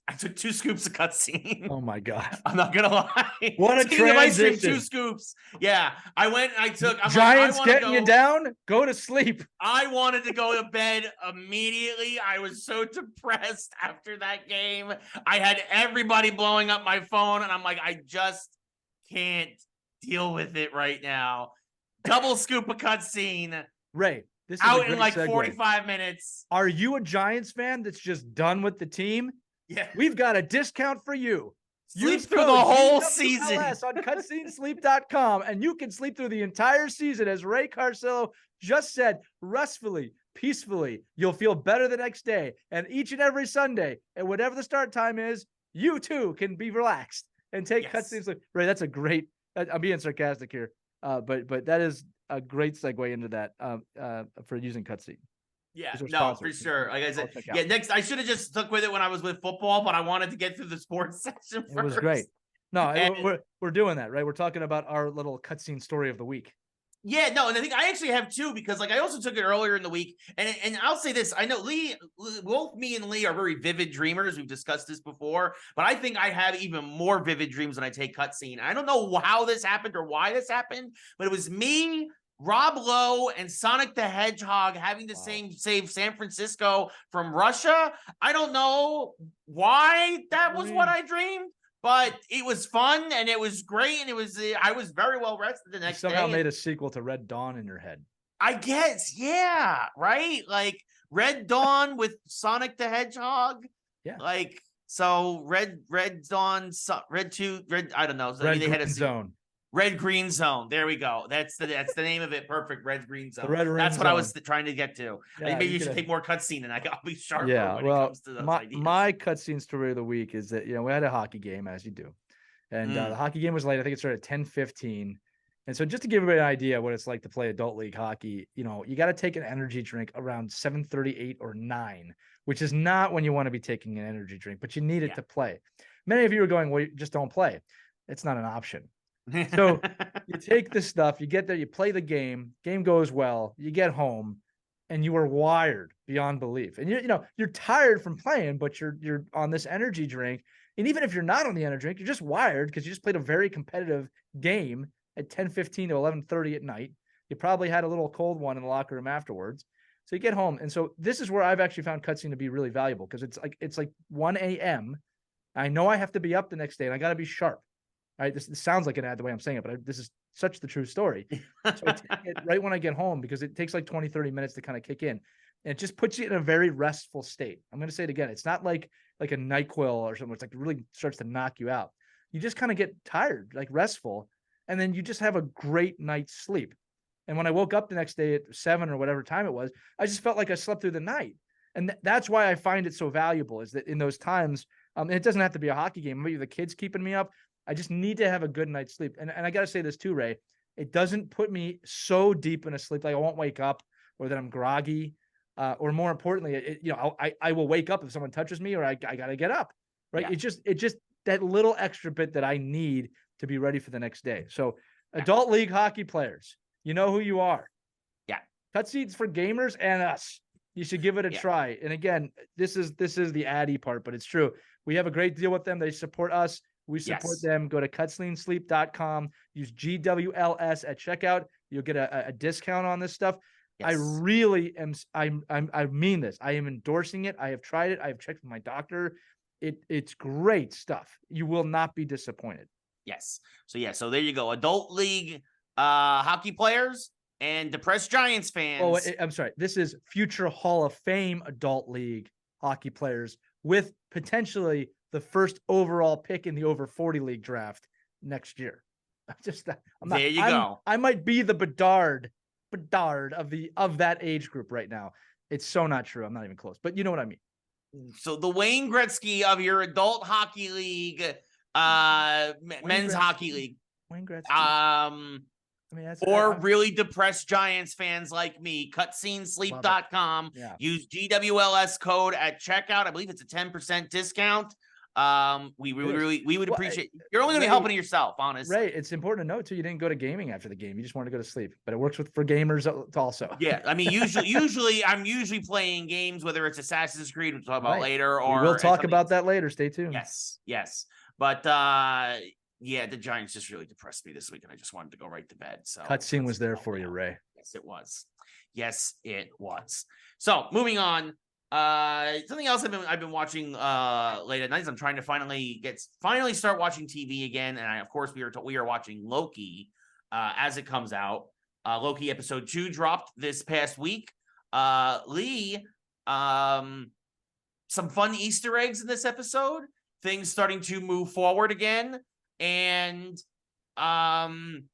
I took 2 scoops of cutscene. Oh my God. I'm not gonna lie. What a transition. 2 scoops. Yeah. I went and I took Giants getting you down. Go to sleep. I wanted to go to bed immediately. I was so depressed after that game. I had everybody blowing up my phone, and I'm like, I just can't deal with it right now. Double scoop of cutscene. Ray, this is out in like 45 minutes. Are you a Giants fan that's just done with the team? Yeah. We've got a discount for you. Sleep through the whole season on cutscenesleep.com, and you can sleep through the entire season, as Ray Carcillo just said, restfully, peacefully. You'll feel better the next day, and each and every Sunday, and whatever the start time is, you too can be relaxed and take cutscenes. Ray, that's a great. I'm being sarcastic here, but that is a great segue into that for using cutscene. Yeah, no, for sure. Like I said, next I should have just stuck with it when I was with football, but I wanted to get through the sports section first. It was great. No, we're doing that, right? We're talking about our little cutscene story of the week. Yeah, no, and I think I actually have two, because like I also took it earlier in the week, and I'll say this: I know Lee, both me and Lee are very vivid dreamers. We've discussed this before, but I think I have even more vivid dreams when I take cutscene. I don't know how this happened or why this happened, but it was me, Rob Lowe, and Sonic the Hedgehog having to save San Francisco from Russia. I don't know why that was what I dreamed, but it was fun and it was great, and I was very well rested the next day. Somehow made a sequel to Red Dawn in your head. I guess, yeah, right? Like Red Dawn with Sonic the Hedgehog. Yeah. Like, so Red Dawn, Red 2, I don't know. So Red Green Zone. Red Green Zone. There we go. That's the name of it. Perfect. Red Green Zone. That's what I was trying to get to. Yeah, maybe you should take more cutscene, and I'll be sharper when it comes to those ideas. My cutscene story of the week is that, we had a hockey game, as you do. And the hockey game was late. I think it started at 10:15. And so just to give everybody an idea what it's like to play adult league hockey, you got to take an energy drink around 7:38 or 9, which is not when you want to be taking an energy drink, but you need it to play. Many of you are going, well, you just don't play. It's not an option. So you take this stuff, you get there, you play the game goes well, you get home, and you are wired beyond belief. And you're tired from playing, but you're on this energy drink. And even if you're not on the energy drink, you're just wired because you just played a very competitive game at 10:15 to 11:30 at night. You probably had a little cold one in the locker room afterwards. So you get home. And so this is where I've actually found cutscene to be really valuable, because it's like 1 a.m. I know I have to be up the next day, and I got to be sharp. All right, this sounds like an ad the way I'm saying it, but this is such the true story. So I take it right when I get home, because it takes like 20, 30 minutes to kind of kick in. And it just puts you in a very restful state. I'm going to say it again. It's not like a NyQuil or something. It's like really starts to knock you out. You just kind of get tired, like restful, and then you just have a great night's sleep. And when I woke up the next day at 7 or whatever time it was, I just felt like I slept through the night. And that's why I find it so valuable, is that in those times, and it doesn't have to be a hockey game. Maybe the kids keeping me up. I just need to have a good night's sleep. And I got to say this too, Ray. It doesn't put me so deep in a sleep, like I won't wake up, or that I'm groggy, or more importantly, I will wake up if someone touches me, or I got to get up, right? Yeah. It's just that little extra bit that I need to be ready for the next day. So adult league hockey players, you know who you are. Yeah. Cutscenes for gamers and us. You should give it a try. And again, this is the addy part, but it's true. We have a great deal with them. They support us. We support them. Go to cutscenesleep.com. Use GWLS at checkout. You'll get a discount on this stuff. Yes. I really am. I mean this. I am endorsing it. I have tried it. I have checked with my doctor. It's great stuff. You will not be disappointed. Yes. So there you go. Adult league hockey players and depressed Giants fans. Oh, I'm sorry. This is future Hall of Fame adult league hockey players with potentially the first overall pick in the over 40 league draft next year. There you go. I might be the Bedard of that age group right now. It's so not true. I'm not even close, but you know what I mean. So the Wayne Gretzky of your adult hockey league, men's hockey league. Wayne Gretzky. Or really depressed Giants fans like me, cutscenesleep.com. Yeah. Use GWLS code at checkout. I believe it's a 10% discount. We would appreciate. You're only going to be helping yourself, honestly. Right. It's important to note too. You didn't go to gaming after the game. You just wanted to go to sleep. But it works for gamers also. Yeah. I mean, usually I'm playing games, whether it's Assassin's Creed, we'll talk about later, or we'll talk about that later. Stay tuned. Yes. But yeah, the Giants just really depressed me this week, and I just wanted to go right to bed. So cutscene was there for you, Ray. Yes, it was. So moving on. Something else I've been watching late at nights. I'm trying to finally start watching TV again, and of course we are watching Loki as it comes out. Loki episode 2 dropped this past week. Lee, some fun Easter eggs in this episode. things starting to move forward again. And I'm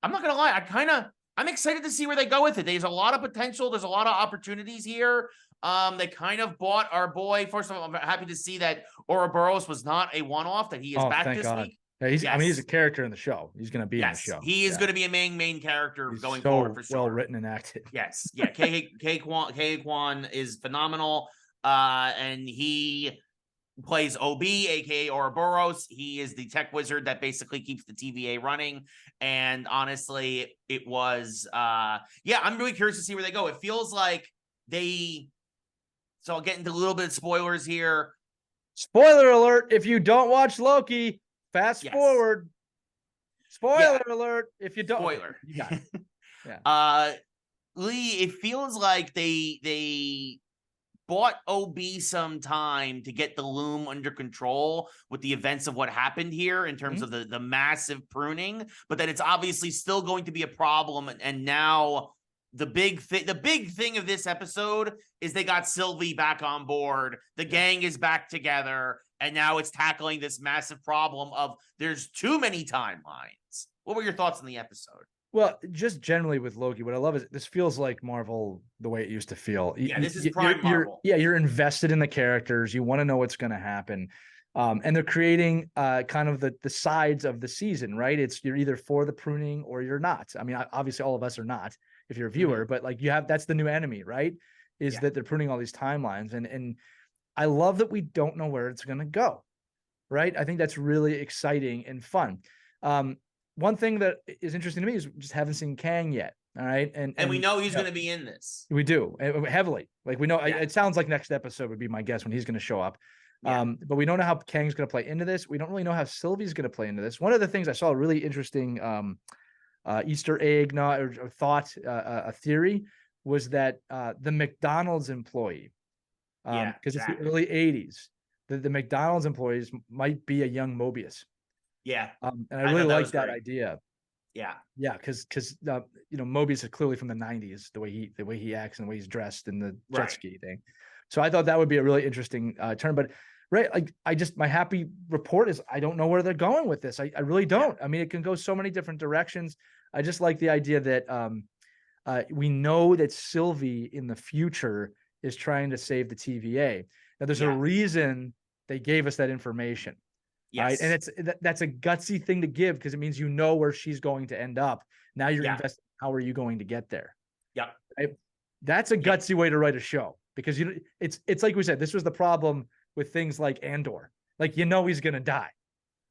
not gonna lie, I'm excited to see where they go with it. There's a lot of potential. There's a lot of opportunities here. They kind of bought our boy. First of all, I'm happy to see that Ouroboros was not a one-off, that he is back this week. Yeah, I mean, he's a character in the show. He's going to be in the show. He is going to be a main character going forward for sure. Well written and acted. Yes. Yeah. K Kwan is phenomenal. And he plays OB, aka Ouroboros. He is the tech wizard that basically keeps the TVA running. And honestly, it was I'm really curious to see where they go. It feels like so I'll get into a little bit of spoilers here. Spoiler alert, if you don't watch Loki, fast forward. Spoiler alert, if you don't. Spoiler. You got it. Yeah. Lee, it feels like they bought OB some time to get the loom under control with the events of what happened here in terms of the massive pruning, but that it's obviously still going to be a problem. And now the big thing of this episode is they got Sylvie back on board. The gang is back together, and now it's tackling this massive problem of there's too many timelines. What were your thoughts on the episode? Well, just generally with Loki, what I love is this feels like Marvel the way it used to feel. Yeah, this is prime Marvel. You're invested in the characters. You want to know what's going to happen. And they're creating kind of the sides of the season, right? You're either for the pruning or you're not. I mean, obviously all of us are not if you're a viewer, but like that's the new enemy, right? That they're pruning all these timelines. And I love that we don't know where it's going to go, right? I think that's really exciting and fun. One thing that is interesting to me is we just haven't seen Kang yet. All right. And we know he's going to be in this. We do heavily. Like we know it sounds like next episode would be my guess when he's going to show up. But we don't know how Kang's going to play into this. We don't really know how Sylvie's going to play into this. One of the things I saw a really interesting Easter egg or thought, a theory was that the McDonald's employee, because it's the early 80s, the McDonald's employees might be a young Mobius. Yeah. And I really like that idea. Yeah. Yeah. Cause Mobius is clearly from the 90s, the way he acts and the way he's dressed in the jet ski thing. So I thought that would be a really interesting turn, but like my happy report is I don't know where they're going with this. I really don't. I mean, it can go so many different directions. I just like the idea that we know that Sylvie in the future is trying to save the TVA. Now there's a reason they gave us that information. Yes. Right. And that's a gutsy thing to give because it means you know where she's going to end up. Now you're investing. How are you going to get there? Yeah. Right? That's a gutsy way to write a show because it's like we said, this was the problem with things like Andor. Like, he's going to die.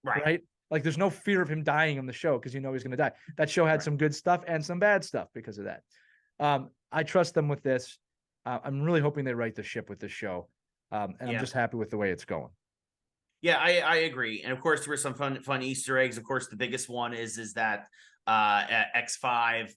Right. Like there's no fear of him dying on the show because he's going to die. That show had some good stuff and some bad stuff because of that. I trust them with this. I'm really hoping they right the ship with this show. And I'm just happy with the way it's going. Yeah, I agree. And of course, there were some fun Easter eggs. Of course, the biggest one is that X5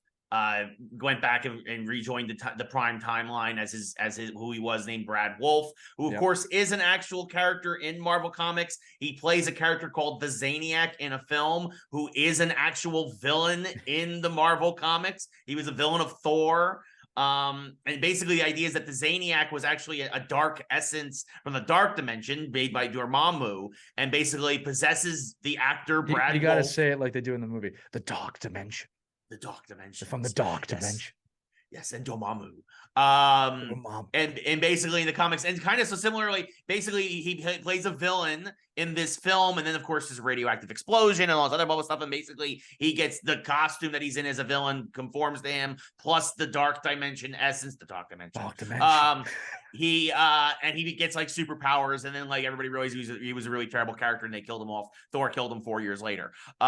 went back and rejoined the Prime timeline as who he was, named Brad Wolf, who of course is an actual character in Marvel Comics. He plays a character called the Zaniac in a film, who is an actual villain in the Marvel Comics. He was a villain of Thor. And basically the idea is that the Zaniac was actually a dark essence from the dark dimension made by Dormammu and basically possesses the actor Brad Wolf. You got to say it like they do in the movie, the dark dimension. The dark dimension. From the dark dimension. Yes, and Dormammu. And basically in the comics, and kind of so similarly, basically he plays a villain in this film, and then of course there's a radioactive explosion and all this other bubble stuff, and basically he gets the costume that he's in as a villain conforms to him, plus the dark dimension essence, the dark dimension. He gets like superpowers, and then like everybody realized he was a really terrible character, and they killed him off. Thor killed him 4 years later. He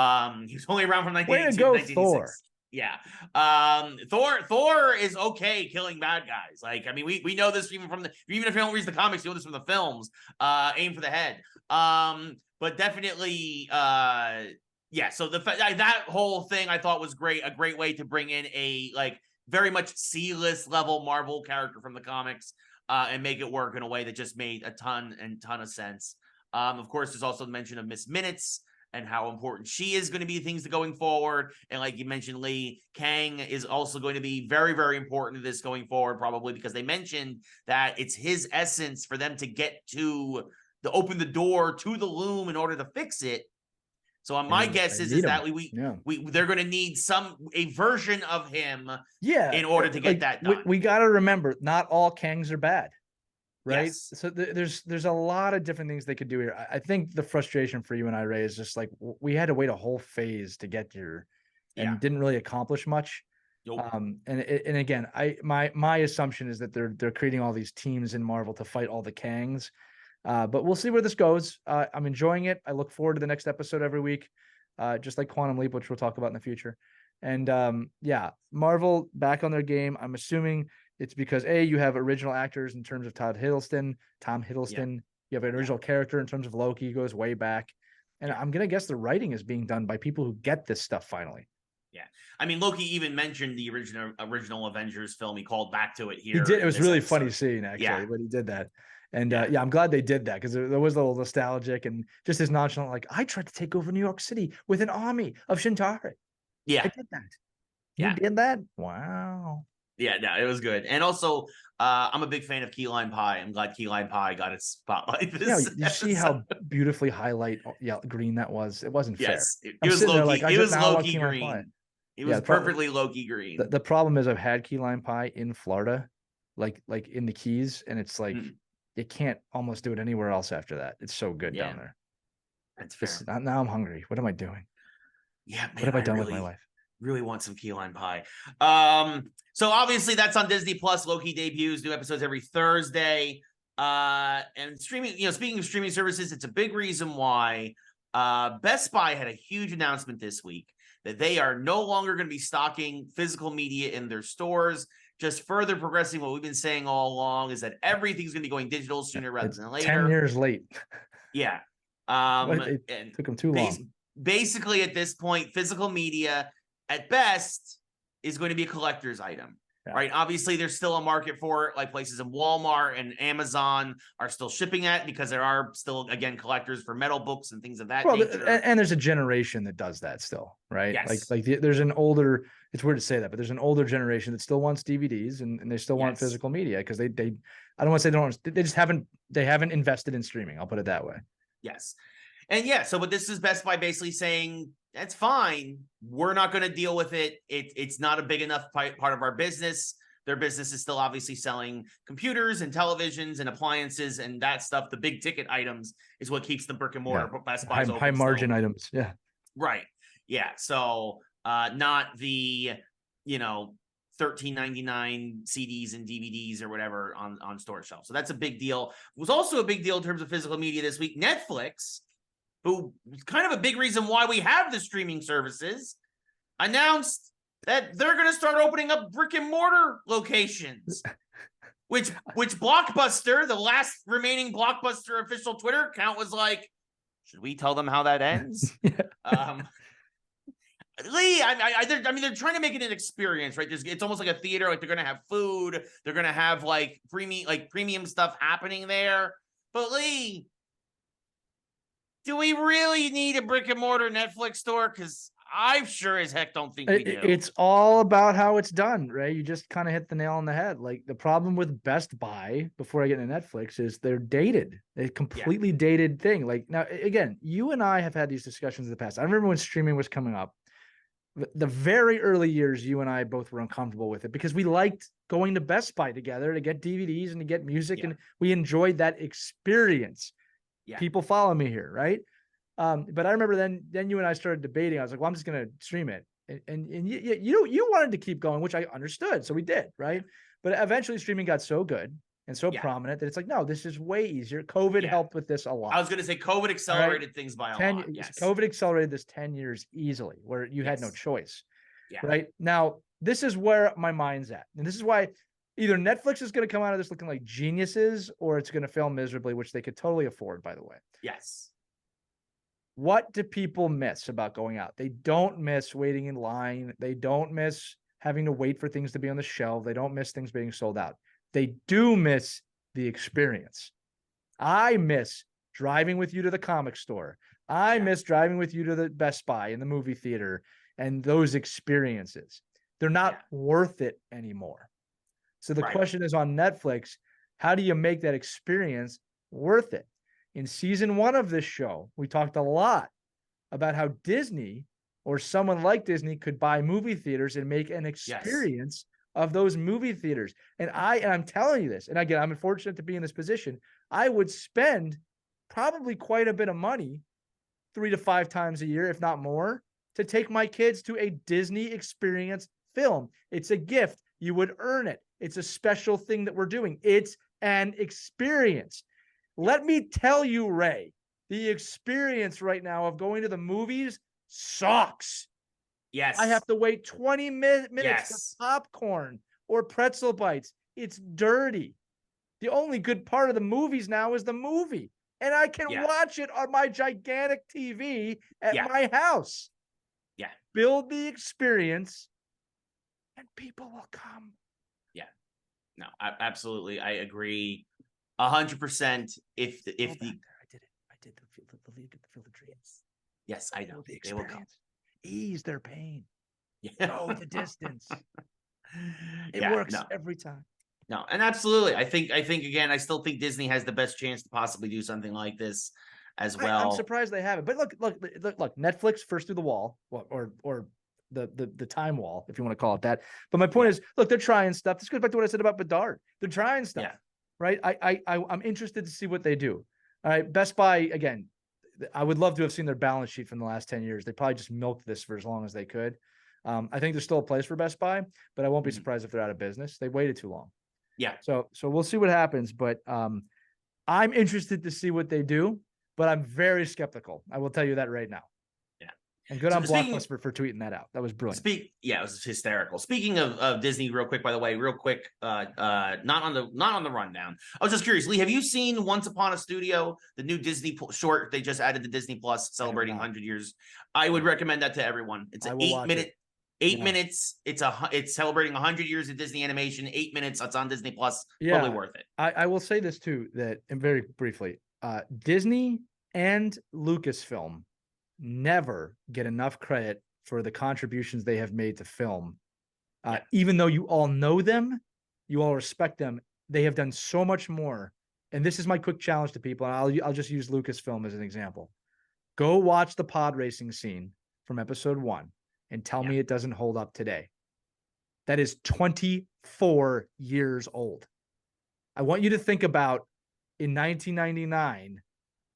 was only around from 1986. Way to go, Thor. Yeah. Thor is okay killing bad guys. Like, I mean, we know this even if you don't read the comics, you know this from the films. Aim for the head. But definitely, so that whole thing I thought was great. A great way to bring in a like very much C-list level Marvel character from the comics, and make it work in a way that just made a ton of sense. Of course, there's also the mention of Miss Minutes and how important she is going to be things to going forward. And like you mentioned, Lee, Kang is also going to be very, very important to this going forward, probably because they mentioned that it's his essence for them to get to open the door to the loom in order to fix it. So my guess is that they're going to need a version of him in order to get that done. We got to remember, not all Kangs are bad, right? Yes. So there's a lot of different things they could do here. I think the frustration for you and I, Ray, is just like we had to wait a whole phase to get here and didn't really accomplish much. Nope. And again, my assumption is that they're creating all these teams in Marvel to fight all the Kangs. But we'll see where this goes. I'm enjoying it. I look forward to the next episode every week, just like Quantum Leap, which we'll talk about in the future. And Marvel back on their game. I'm assuming it's because you have original actors in terms of Tom Hiddleston. You have an original character in terms of Loki, goes way back. And I'm gonna guess the writing is being done by people who get this stuff finally. Yeah, I mean, Loki even mentioned the original Avengers film. He called back to it here. He did. It was really funny seeing actually when he did that. And I'm glad they did that, because there was a little nostalgic and just as nonchalant, like, I tried to take over New York City with an army of Shintari. Yeah. I did that. You did that? Wow. Yeah, no, it was good. And also, I'm a big fan of Key Lime Pie. I'm glad Key Lime Pie got its spotlight this episode. You see how beautifully green that was? It wasn't fair. Yes, it was Loki. It was Loki green. It was perfectly Loki green. The problem is I've had Key Lime Pie in Florida, like in the Keys, and it's like, you can't almost do it anywhere else after that. It's so good down there. That's fair. Now I'm hungry. What am I doing? Yeah, man, what have I done with my life? Really want some key lime pie. So obviously that's on Disney Plus. Loki debuts, new episodes every Thursday. And streaming, speaking of streaming services, it's a big reason why Best Buy had a huge announcement this week that they are no longer going to be stocking physical media in their stores. Just further progressing what we've been saying all along is that everything's going to be going digital sooner rather than later. 10 years late. Yeah. It took them too long. Basically, at this point, physical media, at best, is going to be a collector's item. Right? Obviously, there's still a market for it, like places in Walmart and Amazon are still shipping at, because there are still, again, collectors for metal books and things of that nature. And there's a generation that does that still, right? Yes. There's an older, it's weird to say that, but there's an older generation that still wants DVDs and they still want physical media, because they I don't want to say they just haven't invested in streaming. I'll put it that way. Yes. And but this is Best Buy basically saying, that's fine. We're not going to deal with it. It's not a big enough part of our business. Their business is still obviously selling computers and televisions and appliances and that stuff. The big ticket items is what keeps the brick and mortar Best Buy's high margin items. Yeah. Right. Yeah. So not the, $13.99 CDs and DVDs or whatever on store shelves. So that's a big deal. It was also a big deal in terms of physical media this week. Netflix, who is kind of a big reason why we have the streaming services, announced that they're going to start opening up brick and mortar locations, which Blockbuster, the last remaining Blockbuster official Twitter account, was like, should we tell them how that ends? Lee, I mean, they're trying to make it an experience, right? It's almost like a theater. Like, they're going to have food. They're going to have premium stuff happening there. But Lee, do we really need a brick and mortar Netflix store? Because I sure as heck don't think we do. It's all about how it's done, right? You just kind of hit the nail on the head. Like, the problem with Best Buy, before I get into Netflix, is they're dated. A completely dated thing. Like, now, again, you and I have had these discussions in the past. I remember when streaming was coming up. The very early years, you and I both were uncomfortable with it because we liked going to Best Buy together to get DVDs and to get music, and we enjoyed that experience. Yeah. People follow me here, right? But I remember then you and I started debating. I was like, well, I'm just going to stream it. And you wanted to keep going, which I understood. So we did, right? But eventually streaming got so good and so prominent that it's like, no, this is way easier. COVID helped with this a lot. I was going to say COVID accelerated things by a lot. Yes. COVID accelerated this 10 years easily, where you had no choice. Yeah. Right? Now, this is where my mind's at. And this is why either Netflix is going to come out of this looking like geniuses, or it's going to fail miserably, which they could totally afford, by the way. Yes. What do people miss about going out? They don't miss waiting in line. They don't miss having to wait for things to be on the shelf. They don't miss things being sold out. They do miss the experience. I miss driving with you to the comic store. I miss driving with you to the Best Buy and the movie theater and those experiences. They're not worth it anymore. So the question is on Netflix, how do you make that experience worth it? In season 1 of this show, we talked a lot about how Disney or someone like Disney could buy movie theaters and make an experience of those movie theaters. And I'm telling you this, and again, I'm unfortunate to be in this position. I would spend probably quite a bit of money 3 to 5 times a year, if not more, to take my kids to a Disney experience film. It's a gift. You would earn it. It's a special thing that we're doing. It's an experience. Let me tell you, Ray, the experience right now of going to the movies sucks. Yes. I have to wait 20 minutes for popcorn or pretzel bites. It's dirty. The only good part of the movies now is the movie. And I can watch it on my gigantic TV at my house. Yeah. Build the experience and people will come. Yeah. No, absolutely. I agree 100%. If the I did the League of the Field of Dreams. Yes, I know. The experience. They will come. Ease their pain. Go the distance. It works every time. No, and absolutely. I think again, I still think Disney has the best chance to possibly do something like this as well. I'm surprised they haven't. But look, Netflix first through the wall, or the time wall, if you want to call it that. But my point is, look, they're trying stuff. This goes back to what I said about Bedard. They're trying stuff. Right? I'm interested to see what they do. All right. Best Buy, again, I would love to have seen their balance sheet from the last 10 years. They probably just milked this for as long as they could. I think there's still a place for Best Buy, but I won't be surprised if they're out of business. They waited too long. Yeah. So we'll see what happens, but I'm interested to see what they do, but I'm very skeptical. I will tell you that right now. Yeah. And good on Blockbuster for tweeting that out. That was brilliant. It was hysterical. Speaking of Disney, real quick, by the way, not on the rundown. I was just curious, Lee, have you seen Once Upon a Studio, the new Disney short they just added to Disney Plus celebrating 100 years? I would recommend that to everyone. It's an 8-minute. 8 minutes. It's celebrating 100 years of Disney animation. 8 minutes. It's on Disney Plus. Totally worth it. I will say this too, that, and very briefly, Disney and Lucasfilm never get enough credit for the contributions they have made to film. Even though you all know them, you all respect them, they have done so much more. And this is my quick challenge to people. And I'll just use Lucasfilm as an example. Go watch the pod racing scene from episode 1. And tell me it doesn't hold up today. That is 24 years old. I want you to think about in 1999,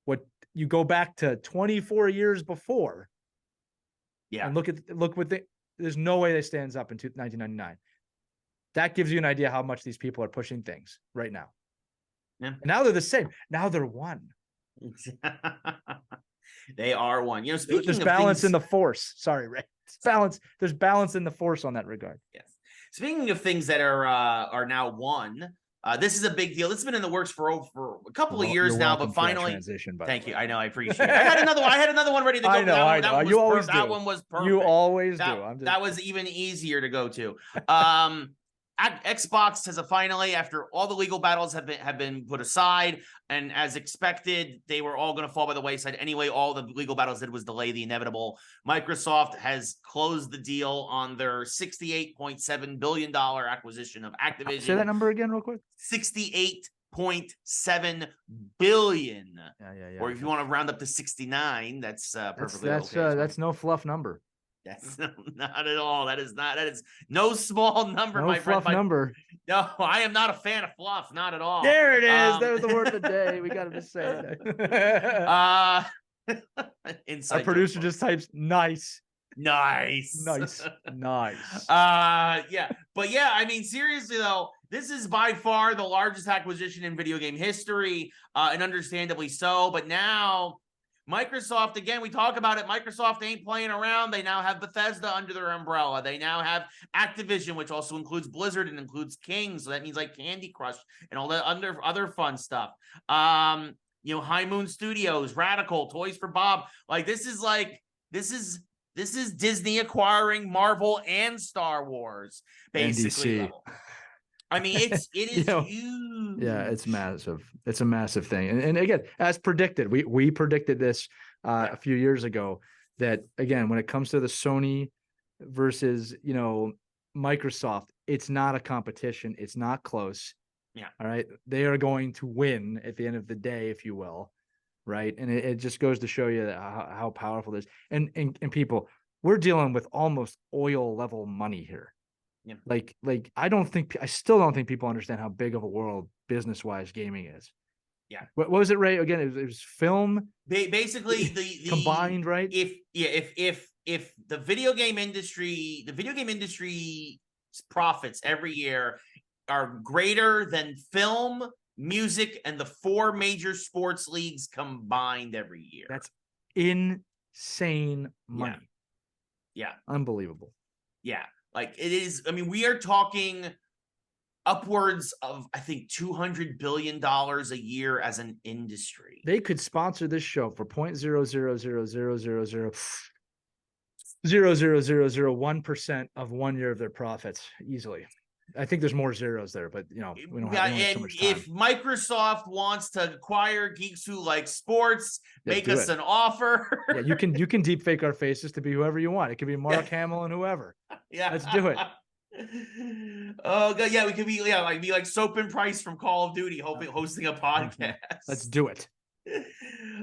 what you go back to 24 years before. Yeah. And there's no way that stands up in 1999. That gives you an idea how much these people are pushing things right now. Yeah. And now they're the same. Now they're one. They are one. You know, speaking there's of balance in the force. Sorry, Ray. There's balance in the force on that regard. Yes. Speaking of things that are now one, this is a big deal. This has been in the works for a couple of years now, but finally. Thank you. I know. I appreciate it. I had another one ready to go. I know. That one was perfect. You always do. That was even easier to go to. Xbox has finally, after all the legal battles have been put aside, and as expected, they were all going to fall by the wayside anyway. All the legal battles did was delay the inevitable. Microsoft has closed the deal on their $68.7 billion acquisition of Activision. Say that number again real quick. 68.7 billion. Yeah. Or if you want to round up to 69, that's perfectly okay. That's no fluff number. That's not at all. That is no small number, my friend. Fluff number. No, I am not a fan of fluff. Not at all. There it is. That was the word of the day. We got to just say it. Our producer just types nice. Yeah. But yeah, I mean, seriously though, this is by far the largest acquisition in video game history, and understandably so. But now Microsoft, again, we talk about it. Microsoft ain't playing around. They now have Bethesda under their umbrella. They now have Activision, which also includes Blizzard and includes King. So that means like Candy Crush and all the other fun stuff. High Moon Studios, Radical, Toys for Bob. Like this is Disney acquiring Marvel and Star Wars, basically. Level. I mean, it is huge. Yeah, it's massive. It's a massive thing. And again, as predicted, we predicted this a few years ago that, again, when it comes to the Sony versus, Microsoft, it's not a competition. It's not close. Yeah. All right. They are going to win at the end of the day, if you will. right? And it just goes to show you how powerful it is. And people, we're dealing with almost oil level money here. Yeah. Like I still don't think people understand how big of a world business wise gaming is. Yeah. What was it, Ray? Again, it was film. Basically, the combined, right? If the video game industry's profits every year are greater than film, music, and the 4 major sports leagues combined every year, that's insane money. Yeah. Unbelievable. Yeah. Like it is. I mean, we are talking upwards of, I think, $200 billion a year as an industry. They could sponsor this show for 0.00000000001% of 1 year of their profits easily. I think there's more zeros there, but we don't have so much time. If Microsoft wants to acquire Geeks Who Like Sports, make us an offer. Yeah, you can deep fake our faces to be whoever you want. It could be Mark Hamill and whoever. Yeah, let's do it. Oh god, yeah, we could be like Soap and Price from Call of Duty, hosting a podcast. Let's do it.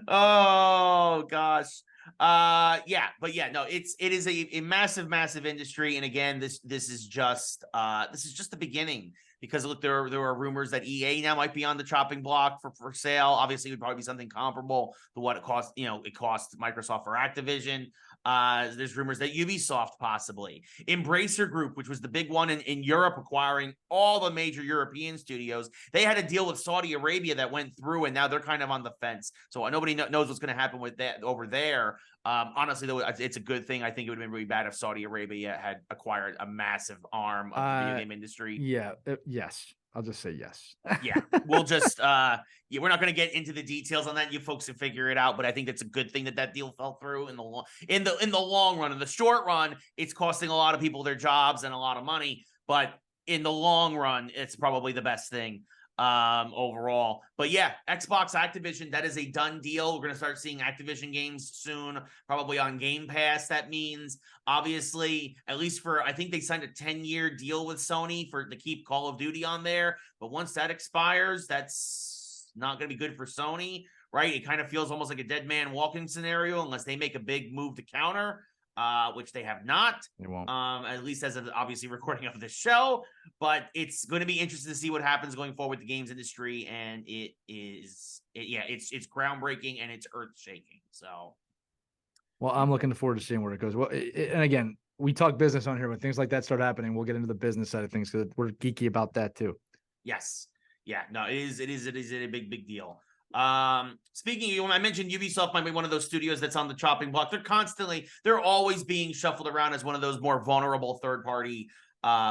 Oh gosh. It is a massive industry, and again, this is just the beginning, because look, there are rumors that EA now might be on the chopping block for sale. Obviously, it would probably be something comparable to what it cost Microsoft for Activision. There's rumors that Ubisoft possibly, Embracer Group, which was the big one in Europe, acquiring all the major European studios. They had a deal with Saudi Arabia that went through, and now they're kind of on the fence. So nobody knows what's going to happen with that over there. Honestly, though, it's a good thing. I think it would have been really bad if Saudi Arabia had acquired a massive arm of the video game industry. Yeah. Yes. I'll just say yes. Yeah, we'll just we're not going to get into the details on that. You folks can figure it out, but I think that's a good thing that deal fell through in the long run. In the short run, it's costing a lot of people their jobs and a lot of money, but in the long run, it's probably the best thing overall. But yeah, Xbox Activision, that is a done deal. We're going to start seeing Activision games soon, probably on Game Pass. That means, obviously, at least I think they signed a 10-year deal with Sony to keep Call of Duty on there. But once that expires, that's not going to be good for Sony, right? It kind of feels almost like a dead man walking scenario unless they make a big move to counter. Which they have not. They won't. At least as of obviously recording of the show. But it's going to be interesting to see what happens going forward with the games industry, and it's groundbreaking and it's earth shaking. So, well, I'm looking forward to seeing where it goes. Well, and again, we talk business on here. When things like that start happening, we'll get into the business side of things because we're geeky about that too. Yes, yeah, no, it is a big deal. Speaking of, I mentioned Ubisoft might be one of those studios that's on the chopping block. They're always being shuffled around as one of those more vulnerable third-party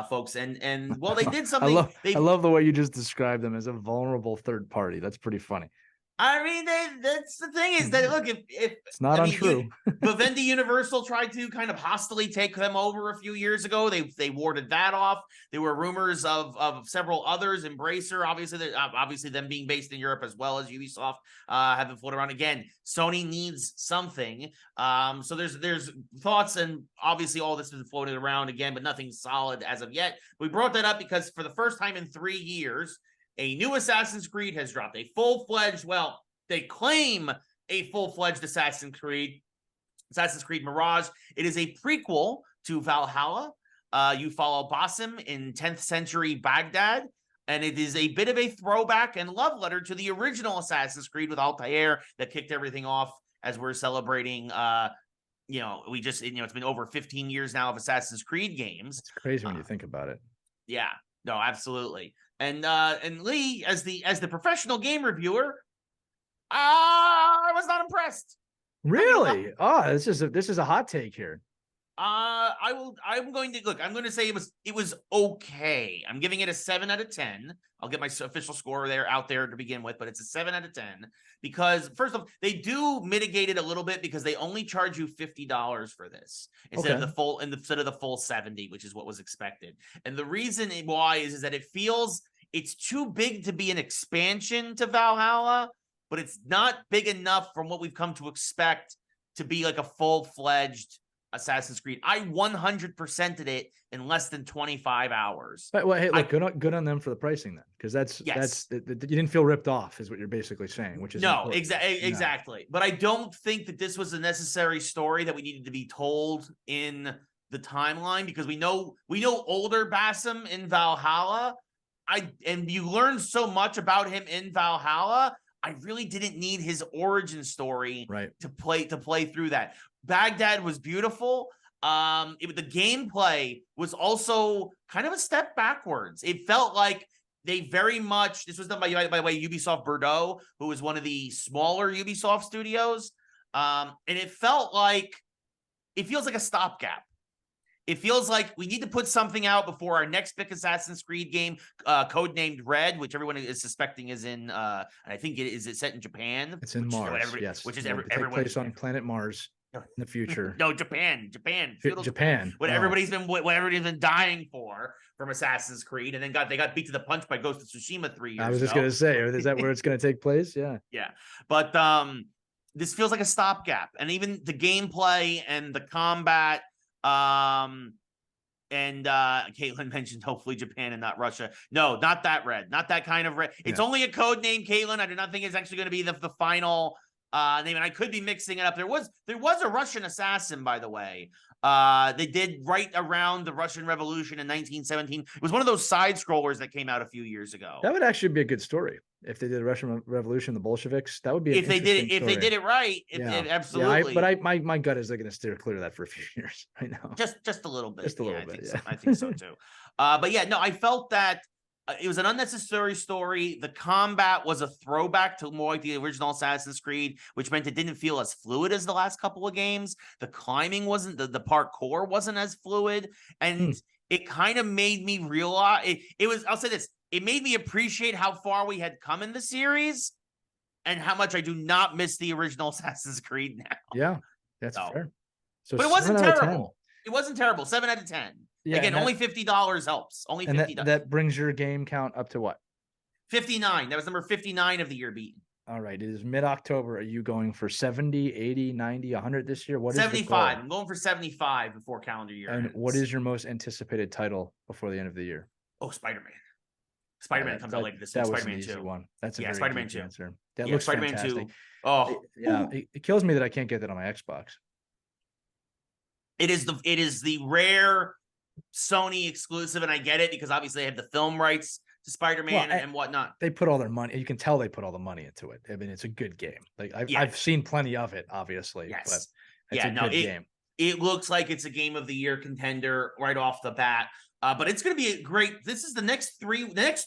folks. And well, they did something. I love the way you just described them as a vulnerable third party. That's pretty funny. I mean, that's the thing is that, look, if it's not untrue. Vivendi Universal tried to kind of hostily take them over a few years ago. They warded that off. There were rumors of several others. Embracer, obviously them being based in Europe as well as Ubisoft, have been floated around. Again, Sony needs something. So there's thoughts, and obviously all this has been floated around again, but nothing solid as of yet. We brought that up because for the first time in 3 years, a new Assassin's Creed has dropped. They claim a full-fledged Assassin's Creed Mirage. It is a prequel to Valhalla. You follow Basim in 10th century Baghdad, and it is a bit of a throwback and love letter to the original Assassin's Creed with Altair that kicked everything off as we're celebrating it's been over 15 years now of Assassin's Creed games. It's crazy when you think about it. Yeah, no, absolutely. And Lee, as the professional game reviewer, I was not impressed. Really? This is a hot take here. I'm going to say it was okay. I'm giving it a 7 out of 10. I'll get my official score out there to begin with, but it's a 7 out of 10 because first off, they do mitigate it a little bit because they only charge you $50 for this instead of the full 70, which is what was expected. And the reason why is that it feels it's too big to be an expansion to Valhalla, but it's not big enough from what we've come to expect to be like a full-fledged Assassin's Creed. I 100%ed it in less than 25 hours. But, well, hey, look, good on them for the pricing then, because you didn't feel ripped off, is what you're basically saying, which is exactly. But I don't think that this was a necessary story that we needed to be told in the timeline, because we know older Basim in Valhalla. And you learn so much about him in Valhalla. I really didn't need his origin story to play through that. Baghdad was beautiful. The gameplay was also kind of a step backwards. It felt like they very much, this was done by the way, Ubisoft Bordeaux, who is one of the smaller Ubisoft studios. And it feels like a stopgap. It feels like we need to put something out before our next big Assassin's Creed game, codenamed Red, which everyone is suspecting is in, I think it's set in Japan. It's in Mars, yes. Which is everyone place on planet Mars in the future. No, Japan. Japan. What everybody's been dying for from Assassin's Creed, and then they got beat to the punch by Ghost of Tsushima 3 years ago. I was just gonna say, is that where it's gonna take place? Yeah. Yeah, but this feels like a stopgap, and even the gameplay and the combat. And Caitlin mentioned hopefully Japan and not Russia. No, not that Red, not that kind of Red. It's only a code name, Caitlin. I do not think it's actually going to be the final name, and I could be mixing it up. There was a Russian assassin, by the way. They did right around the Russian Revolution in 1917. It was one of those side scrollers that came out a few years ago. That would actually be a good story if they did the Russian Revolution, the Bolsheviks. That would be if they did it right. Absolutely. But my gut is they're going to steer clear of that for a few years right now. Just a little bit. Just a little bit. I think so too. But yeah, no, I felt that. It was an unnecessary story. The combat was a throwback to more like the original Assassin's Creed, which meant it didn't feel as fluid as the last couple of games. The climbing wasn't, the parkour wasn't as fluid. And it kind of made me realize, I'll say this, it made me appreciate how far we had come in the series and how much I do not miss the original Assassin's Creed now. Yeah, that's fair. So, but it wasn't terrible. It wasn't terrible. 7 out of 10. Yeah, again, only $50 helps. Only $50. That brings your game count up to what? 59. That was number 59 of the year beaten. All right. It is mid-October. Are you going for 70, 80, 90, 100 this year? What is 75. I'm going for 75 before calendar year. And what is your most anticipated title before the end of the year? Oh, Spider-Man. Spider-Man comes out later this year. Spider-Man 2. One. That's a Spider-Man 2. Answer. That looks Spider-Man fantastic. 2. Oh, yeah. It kills me that I can't get that on my Xbox. It is the rare Sony exclusive, and I get it because obviously they have the film rights to Spider-Man and whatnot. They put all their money. You can tell they put all the money into it. I mean, it's a good game. Like I've seen plenty of it, obviously. Yes. But it's a good game. It looks like it's a game of the year contender right off the bat. But it's going to be a great. This is the next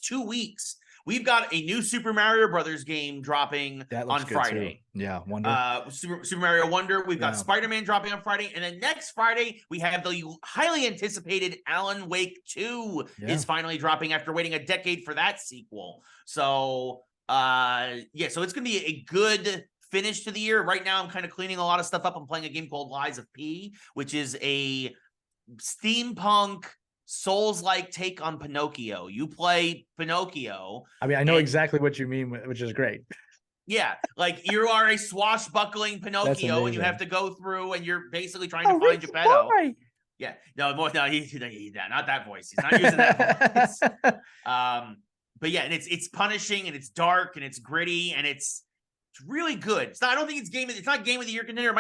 2 weeks. We've got a new Super Mario Brothers game dropping on Friday. Too. Yeah, Wonder. Super Mario Wonder. We've got Spider-Man dropping on Friday, and then next Friday we have the highly anticipated Alan Wake 2 is finally dropping after waiting a decade for that sequel. So, so it's going to be a good finish to the year. Right now, I'm kind of cleaning a lot of stuff up. I'm playing a game called Lies of P, which is a steampunk Souls-like take on Pinocchio. You play Pinocchio. I mean, I know exactly what you mean, which is great. Yeah, like you are a swashbuckling Pinocchio, and you have to go through, and you're basically trying to find Geppetto. Yeah, he's not that voice. He's not using that voice. But yeah, and it's punishing, and it's dark, and it's gritty, and it's really good. I don't think it's not game of the year contender.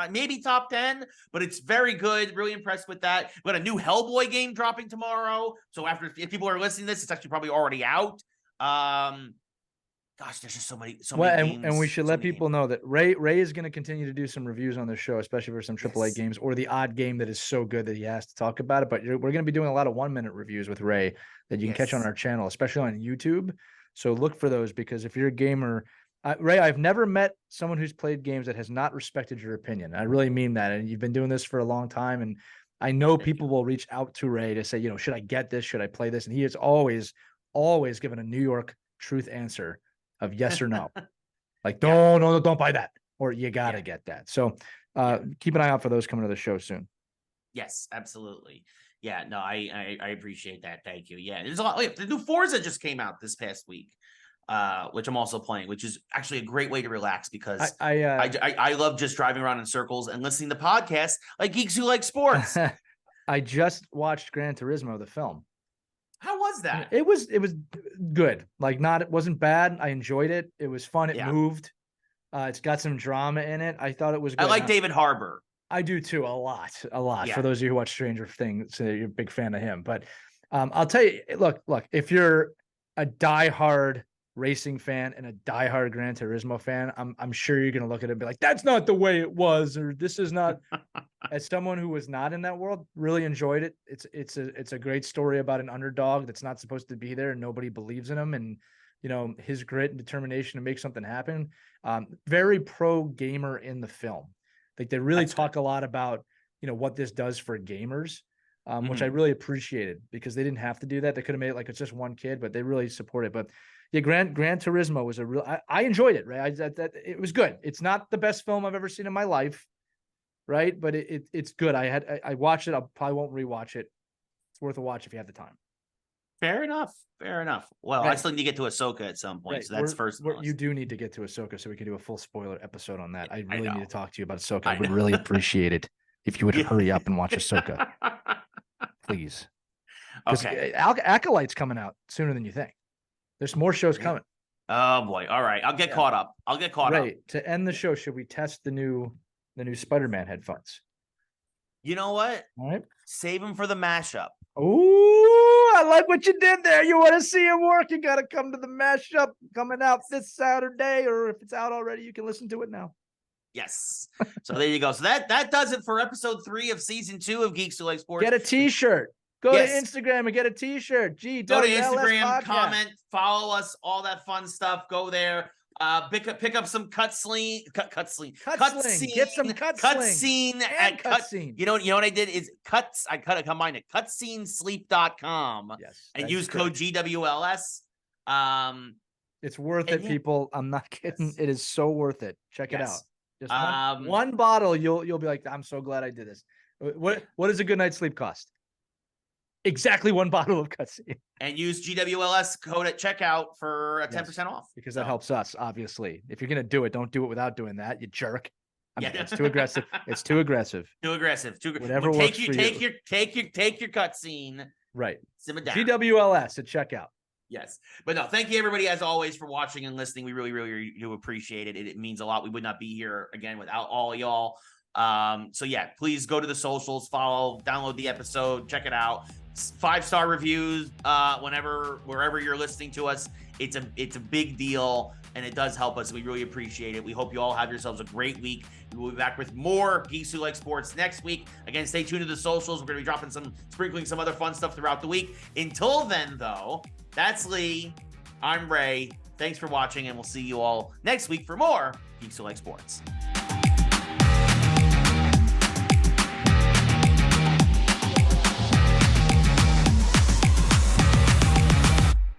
Maybe top 10, but it's very good. Really impressed with that. We got a new Hellboy game dropping tomorrow. So if people are listening to this, it's actually probably already out. Gosh, there's just so many games. And we should let people know that Ray is going to continue to do some reviews on this show, especially for some AAA games or the odd game that is so good that he has to talk about it. But we're going to be doing a lot of 1-minute reviews with Ray that you can catch on our channel, especially on YouTube. So look for those, because if you're a gamer, Ray, I've never met someone who's played games that has not respected your opinion. I really mean that. And you've been doing this for a long time. And I know people will reach out to Ray to say, should I get this? Should I play this? And he has always given a New York truth answer of yes or no. Like, no, don't buy that. Or you got to get that. So keep an eye out for those coming to the show soon. Yes, absolutely. Yeah, no, I appreciate that. Thank you. Yeah, there's a lot. The new Forza just came out this past week. which I'm also playing, which is actually a great way to relax because I love just driving around in circles and listening to podcasts like Geeks Who Like Sports. I just watched Gran Turismo, the film. How was that? It was good. Like it wasn't bad. I enjoyed it. It was fun. It moved. It's got some drama in it. I thought it was good. I like David Harbour. I do too, a lot. Yeah. For those of you who watch Stranger Things, you're a big fan of him. But I'll tell you, look, if you're a diehard racing fan and a diehard Gran Turismo fan, I'm sure you're gonna look at it and be like, that's not the way it was, or this is not. As someone who was not in that world, really enjoyed it. It's a great story about an underdog that's not supposed to be there and nobody believes in him, and his grit and determination to make something happen. Very pro gamer in the film. Like they really talk a lot about what this does for gamers, which I really appreciated, because they didn't have to do that. They could have made it like it's just one kid, but they really support it. But yeah, Gran Turismo was I enjoyed it. Right, it was good. It's not the best film I've ever seen in my life, right? But it's good. I watched it. I probably won't rewatch it. It's worth a watch if you have the time. Fair enough. Well, I still need to get to Ahsoka at some point, so that's first. You do need to get to Ahsoka so we can do a full spoiler episode on that. I really need to talk to you about Ahsoka. I would really appreciate it if you would hurry up and watch Ahsoka, please. Okay. Acolyte's coming out sooner than you think. There's more shows coming. Oh boy! All right, I'll get caught up. Right. To end the show, should we test the new Spider-Man headphones? You know what? All right. Save them for the mashup. Ooh, I like what you did there. You want to see him work? You got to come to the mashup coming out this Saturday, or if it's out already, you can listen to it now. Yes. So there you go. So that does it for episode 3 of season 2 of Geeks Who Like Sports. Get a t-shirt. Go to Instagram and get a t-shirt. Go to Instagram, comment, follow us, all that fun stuff. Go there. Pick up some cutscene. Get some cutscene at cutscene. You know what I did is I combined it. Cutscenesleep.com. Yes. And use code GWLS. It's worth it, people. I'm not kidding. Yes. It is so worth it. Check it out. Just one bottle, you'll be like, I'm so glad I did this. What does a good night's sleep cost? Exactly one bottle of cutscene. And use GWLS code at checkout for 10% off. Because that helps us, obviously. If you're gonna do it, don't do it without doing that, you jerk. It's too aggressive. It's too aggressive. Whatever works for you. Take your cutscene. Right. Sim it down. GWLS at checkout. Yes. But no, thank you everybody as always for watching and listening. We really, really do appreciate it. It means a lot. We would not be here again without all y'all. So yeah, please go to the socials, follow, download the episode, check it out. 5-star reviews wherever you're listening to us. It's a big deal, and it does help us. We really appreciate it. We hope you all have yourselves a great week. We'll be back with more Geeks Who Like Sports next week. Again, stay tuned to the socials. We're going to be sprinkling some other fun stuff throughout the week. Until then, though, that's Lee. I'm Ray. Thanks for watching, and we'll see you all next week for more Geeks Who Like Sports.